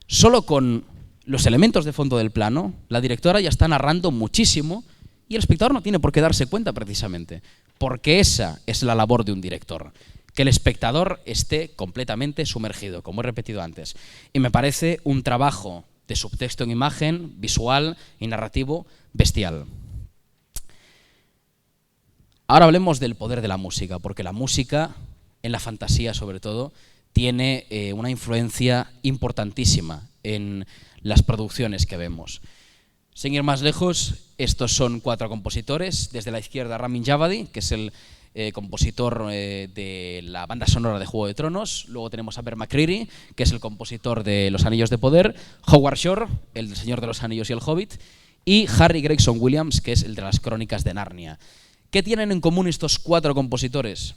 Solo con los elementos de fondo del plano, la directora ya está narrando muchísimo y el espectador no tiene por qué darse cuenta precisamente, porque esa es la labor de un director, que el espectador esté completamente sumergido, como he repetido antes. Y me parece un trabajo de subtexto en imagen, visual y narrativo bestial. Ahora hablemos del poder de la música, porque la música, en la fantasía sobre todo, tiene una influencia importantísima en las producciones que vemos. Sin ir más lejos, estos son 4 compositores. Desde la izquierda, Ramin Djawadi, que es el compositor de la banda sonora de Juego de Tronos. Luego tenemos a Bear McCreary, que es el compositor de Los Anillos de Poder. Howard Shore, el del Señor de los Anillos y el Hobbit. Y Harry Gregson Williams, que es el de las Crónicas de Narnia. ¿Qué tienen en común estos 4 compositores?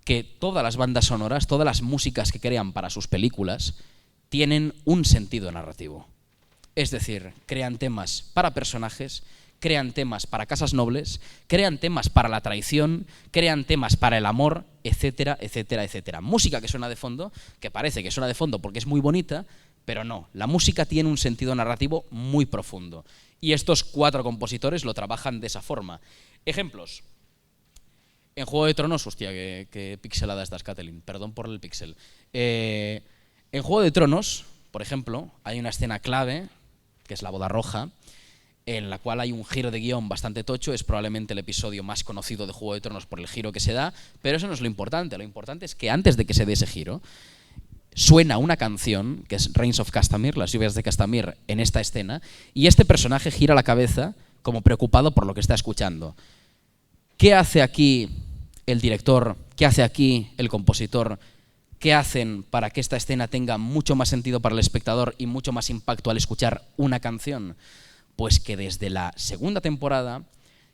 Que todas las bandas sonoras, todas las músicas que crean para sus películas, tienen un sentido narrativo. Es decir, crean temas para personajes, crean temas para casas nobles, crean temas para la traición, crean temas para el amor, etcétera, etcétera, etcétera. Música que suena de fondo, que parece que suena de fondo porque es muy bonita, pero no, la música tiene un sentido narrativo muy profundo. Y estos 4 compositores lo trabajan de esa forma. Ejemplos. En Juego de Tronos, hostia, qué pixelada estás, Catelyn, perdón por el pixel. En Juego de Tronos, por ejemplo, hay una escena clave, que es la boda roja, en la cual hay un giro de guión bastante tocho. Es probablemente el episodio más conocido de Juego de Tronos por el giro que se da, pero eso no es lo importante es que antes de que se dé ese giro, suena una canción, que es Rains of Castamere, las lluvias de Castamere, en esta escena, y este personaje gira la cabeza como preocupado por lo que está escuchando. ¿Qué hace aquí el director? ¿Qué hace aquí el compositor? ¿Qué hacen para que esta escena tenga mucho más sentido para el espectador y mucho más impacto al escuchar una canción? Pues que desde la segunda temporada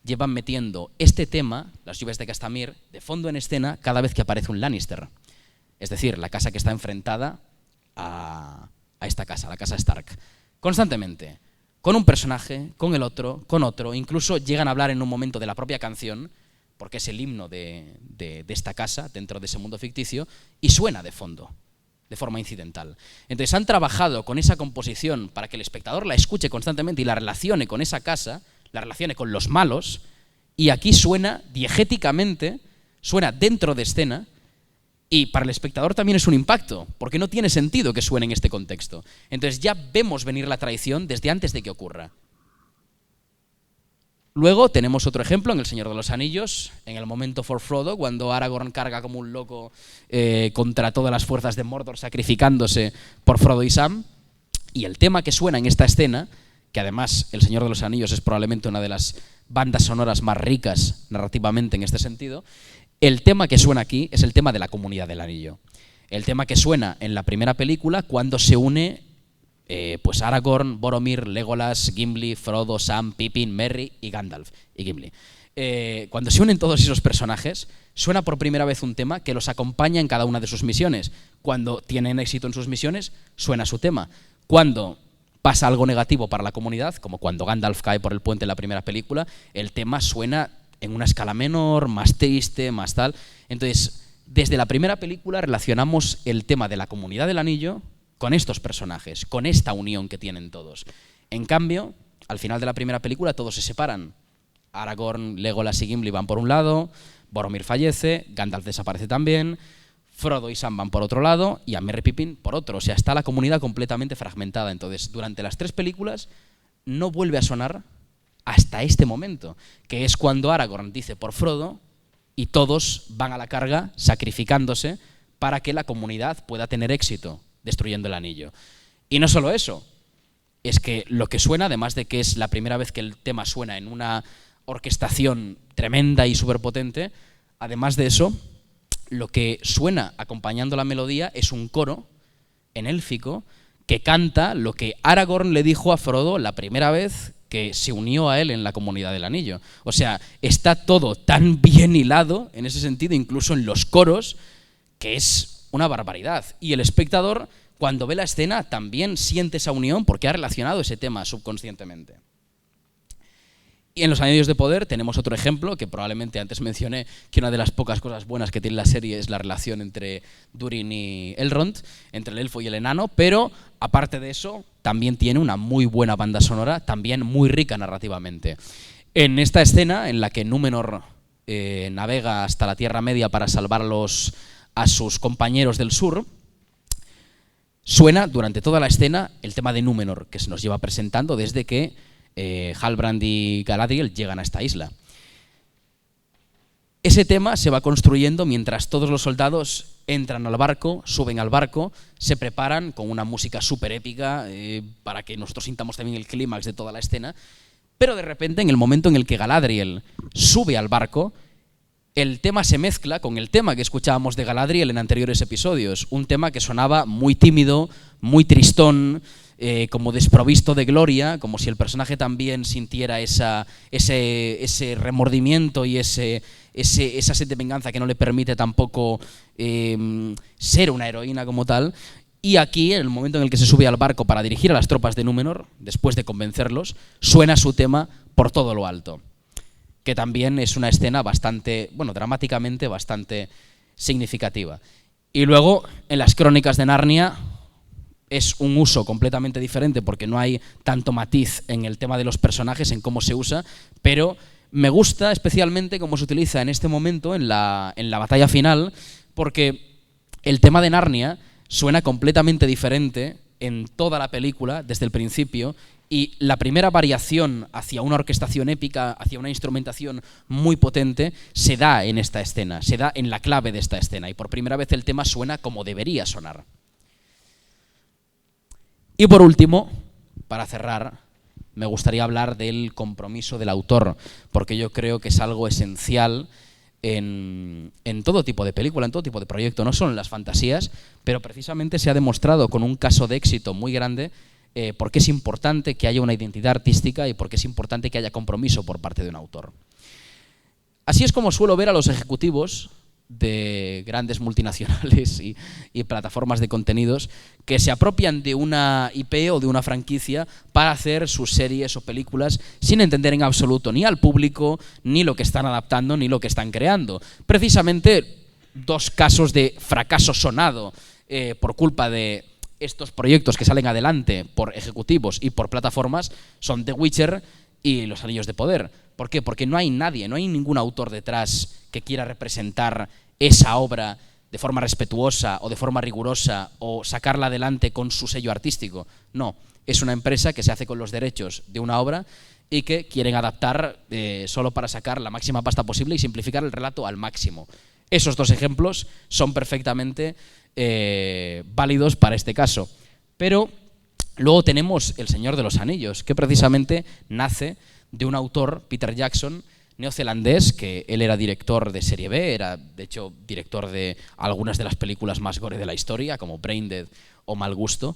llevan metiendo este tema, las lluvias de Castamere, de fondo en escena cada vez que aparece un Lannister. Es decir, la casa que está enfrentada a esta casa, la casa Stark. Constantemente, con un personaje, con el otro, con otro. Incluso llegan a hablar en un momento de la propia canción, porque es el himno de esta casa, dentro de ese mundo ficticio, y suena de fondo, de forma incidental. Entonces han trabajado con esa composición para que el espectador la escuche constantemente y la relacione con esa casa, la relacione con los malos, y aquí suena diegéticamente, suena dentro de escena, y para el espectador también es un impacto, porque no tiene sentido que suene en este contexto. Entonces ya vemos venir la traición desde antes de que ocurra. Luego tenemos otro ejemplo en El Señor de los Anillos, en el momento for Frodo, cuando Aragorn carga como un loco contra todas las fuerzas de Mordor, sacrificándose por Frodo y Sam. Y el tema que suena en esta escena, que además El Señor de los Anillos es probablemente una de las bandas sonoras más ricas narrativamente en este sentido, el tema que suena aquí es el tema de la Comunidad del Anillo. El tema que suena en la primera película cuando se une pues Aragorn, Boromir, Legolas, Gimli, Frodo, Sam, Pippin, Merry y Gandalf y Gimli. Cuando se unen todos esos personajes, suena por primera vez un tema que los acompaña en cada una de sus misiones. Cuando tienen éxito en sus misiones, suena su tema. Cuando pasa algo negativo para la comunidad, como cuando Gandalf cae por el puente en la primera película, el tema suena en una escala menor, más triste, más tal. Entonces, desde la primera película relacionamos el tema de la Comunidad del Anillo con estos personajes, con esta unión que tienen todos. En cambio, al final de la primera película todos se separan. Aragorn, Legolas y Gimli van por un lado, Boromir fallece, Gandalf desaparece también, Frodo y Sam van por otro lado y a Merry y Pippin por otro. O sea, está la comunidad completamente fragmentada. Entonces, durante las 3 películas no vuelve a sonar hasta este momento, que es cuando Aragorn dice por Frodo y todos van a la carga sacrificándose para que la comunidad pueda tener éxito destruyendo el anillo. Y no solo eso, es que lo que suena, además de que es la primera vez que el tema suena en una orquestación tremenda y superpotente, además de eso, lo que suena acompañando la melodía es un coro en élfico que canta lo que Aragorn le dijo a Frodo la primera vez que se unió a él en la Comunidad del Anillo. O sea, está todo tan bien hilado en ese sentido, incluso en los coros, que es una barbaridad. Y el espectador, cuando ve la escena, también siente esa unión porque ha relacionado ese tema subconscientemente. Y en Los Anillos de Poder tenemos otro ejemplo, que probablemente antes mencioné, que una de las pocas cosas buenas que tiene la serie es la relación entre Durin y Elrond, entre el elfo y el enano, pero aparte de eso, también tiene una muy buena banda sonora, también muy rica narrativamente. En esta escena, en la que Númenor navega hasta la Tierra Media para salvar a sus compañeros del sur, suena durante toda la escena el tema de Númenor, que se nos lleva presentando desde que Halbrand y Galadriel llegan a esta isla. Ese tema se va construyendo mientras todos los soldados entran al barco, suben al barco, se preparan con una música súper épica para que nosotros sintamos también el clímax de toda la escena, pero de repente en el momento en el que Galadriel sube al barco, el tema se mezcla con el tema que escuchábamos de Galadriel en anteriores episodios, un tema que sonaba muy tímido, muy tristón, como desprovisto de gloria, como si el personaje también sintiera ese remordimiento y esa sed de venganza que no le permite tampoco ser una heroína como tal. Y aquí, en el momento en el que se sube al barco para dirigir a las tropas de Númenor, después de convencerlos, suena su tema por todo lo alto, que también es una escena bastante, bueno, dramáticamente bastante significativa. Y luego, en las Crónicas de Narnia, es un uso completamente diferente porque no hay tanto matiz en el tema de los personajes, en cómo se usa, pero me gusta especialmente cómo se utiliza en este momento, en la batalla final, porque el tema de Narnia suena completamente diferente en toda la película, desde el principio, y la primera variación hacia una orquestación épica, hacia una instrumentación muy potente, se da en esta escena, se da en la clave de esta escena, y por primera vez el tema suena como debería sonar. Y por último, para cerrar, me gustaría hablar del compromiso del autor, porque yo creo que es algo esencial en todo tipo de película, en todo tipo de proyecto, no solo en las fantasías, pero precisamente se ha demostrado con un caso de éxito muy grande por qué es importante que haya una identidad artística y por qué es importante que haya compromiso por parte de un autor. Así es como suelo ver a los ejecutivos de grandes multinacionales y plataformas de contenidos que se apropian de una IP o de una franquicia para hacer sus series o películas sin entender en absoluto ni al público, ni lo que están adaptando, ni lo que están creando. Precisamente dos casos de fracaso sonado por culpa de estos proyectos que salen adelante por ejecutivos y por plataformas son The Witcher y Los Anillos de Poder. ¿Por qué? Porque no hay nadie, no hay ningún autor detrás que quiera representar esa obra de forma respetuosa o de forma rigurosa o sacarla adelante con su sello artístico. No, es una empresa que se hace con los derechos de una obra y que quieren adaptar solo para sacar la máxima pasta posible y simplificar el relato al máximo. Esos dos ejemplos son perfectamente válidos para este caso. Pero luego tenemos El Señor de los Anillos, que precisamente nace de un autor, Peter Jackson, neozelandés, que él era director de serie B, era de hecho director de algunas de las películas más gore de la historia, como Braindead o Mal Gusto,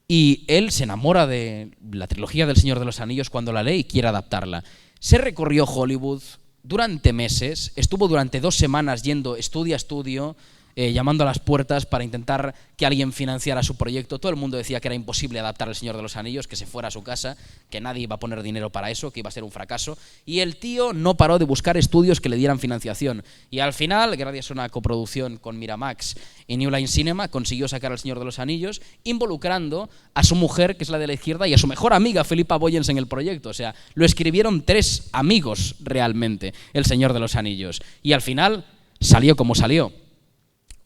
y él se enamora de la trilogía del Señor de los Anillos cuando la lee y quiere adaptarla. Se recorrió Hollywood durante meses, estuvo durante 2 semanas yendo estudio a estudio, llamando a las puertas para intentar que alguien financiara su proyecto. Todo el mundo decía que era imposible adaptar El Señor de los Anillos, que se fuera a su casa, que nadie iba a poner dinero para eso, que iba a ser un fracaso. Y el tío no paró de buscar estudios que le dieran financiación. Y al final, gracias a una coproducción con Miramax y New Line Cinema, consiguió sacar El Señor de los Anillos, involucrando a su mujer, que es la de la izquierda, y a su mejor amiga, Philippa Boyens, en el proyecto. O sea, lo escribieron 3 amigos realmente, El Señor de los Anillos. Y al final salió como salió.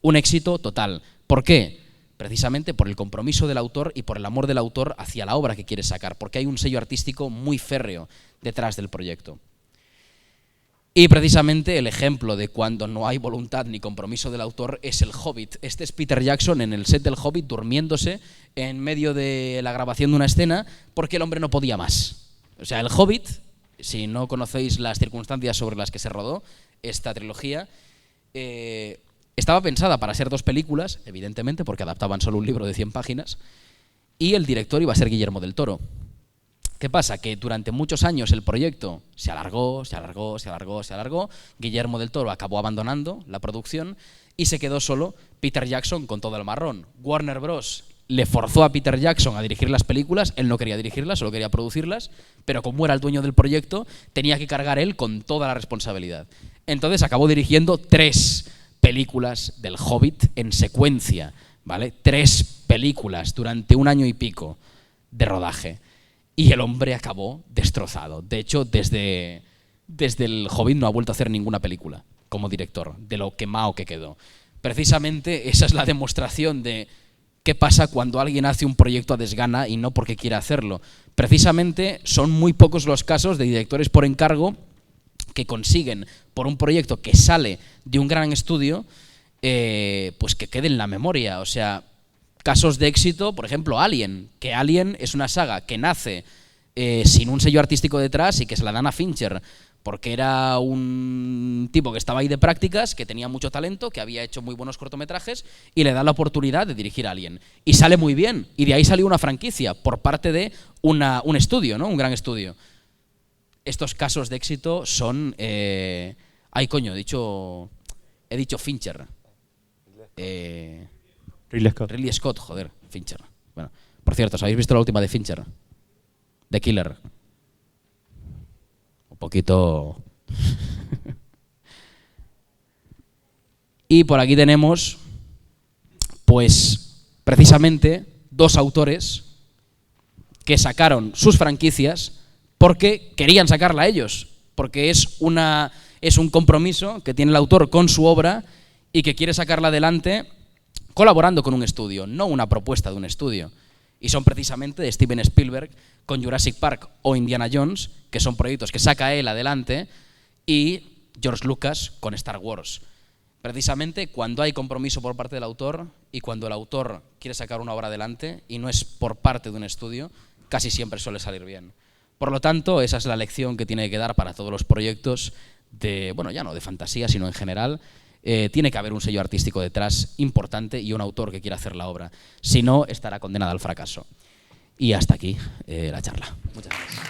Un éxito total. ¿Por qué? Precisamente por el compromiso del autor y por el amor del autor hacia la obra que quiere sacar, porque hay un sello artístico muy férreo detrás del proyecto. Y precisamente el ejemplo de cuando no hay voluntad ni compromiso del autor es El Hobbit. Este es Peter Jackson en el set del Hobbit durmiéndose en medio de la grabación de una escena porque el hombre no podía más. O sea, El Hobbit, si no conocéis las circunstancias sobre las que se rodó esta trilogía, estaba pensada para ser 2 películas, evidentemente, porque adaptaban solo un libro de 100 páginas, y el director iba a ser Guillermo del Toro. ¿Qué pasa? Que durante muchos años el proyecto se alargó, Guillermo del Toro acabó abandonando la producción y se quedó solo Peter Jackson con todo el marrón. Warner Bros. Le forzó a Peter Jackson a dirigir las películas, él no quería dirigirlas, solo quería producirlas, pero como era el dueño del proyecto, tenía que cargar él con toda la responsabilidad. Entonces acabó dirigiendo 3 películas del Hobbit en secuencia, ¿vale? 3 películas durante 1 año y pico de rodaje. Y el hombre acabó destrozado. De hecho, desde el Hobbit no ha vuelto a hacer ninguna película como director, de lo quemado que quedó. Precisamente esa es la demostración de qué pasa cuando alguien hace un proyecto a desgana y no porque quiera hacerlo. Precisamente son muy pocos los casos de directores por encargo que consiguen, por un proyecto que sale de un gran estudio, pues que quede en la memoria. O sea, casos de éxito, por ejemplo, Alien, que Alien es una saga que nace sin un sello artístico detrás y que se la dan a Fincher porque era un tipo que estaba ahí de prácticas, que tenía mucho talento, que había hecho muy buenos cortometrajes y le da la oportunidad de dirigir a alguien. Y sale muy bien, y de ahí salió una franquicia por parte de un estudio, ¿no? Un gran estudio. Estos casos de éxito son... ay, coño, he dicho Fincher. Ridley Scott, joder, Fincher. Bueno, por cierto, ¿os habéis visto la última de Fincher? The Killer. Un poquito... Y por aquí tenemos, pues, precisamente, dos autores que sacaron sus franquicias porque querían sacarla ellos, porque es un compromiso que tiene el autor con su obra y que quiere sacarla adelante colaborando con un estudio, no una propuesta de un estudio. Y son precisamente de Steven Spielberg con Jurassic Park o Indiana Jones, que son proyectos que saca él adelante, y George Lucas con Star Wars. Precisamente cuando hay compromiso por parte del autor y cuando el autor quiere sacar una obra adelante y no es por parte de un estudio, casi siempre suele salir bien. Por lo tanto, esa es la lección que tiene que dar para todos los proyectos de, bueno, ya no de fantasía, sino en general. Tiene que haber un sello artístico detrás importante y un autor que quiera hacer la obra. Si no, estará condenada al fracaso. Y hasta aquí la charla. Muchas gracias.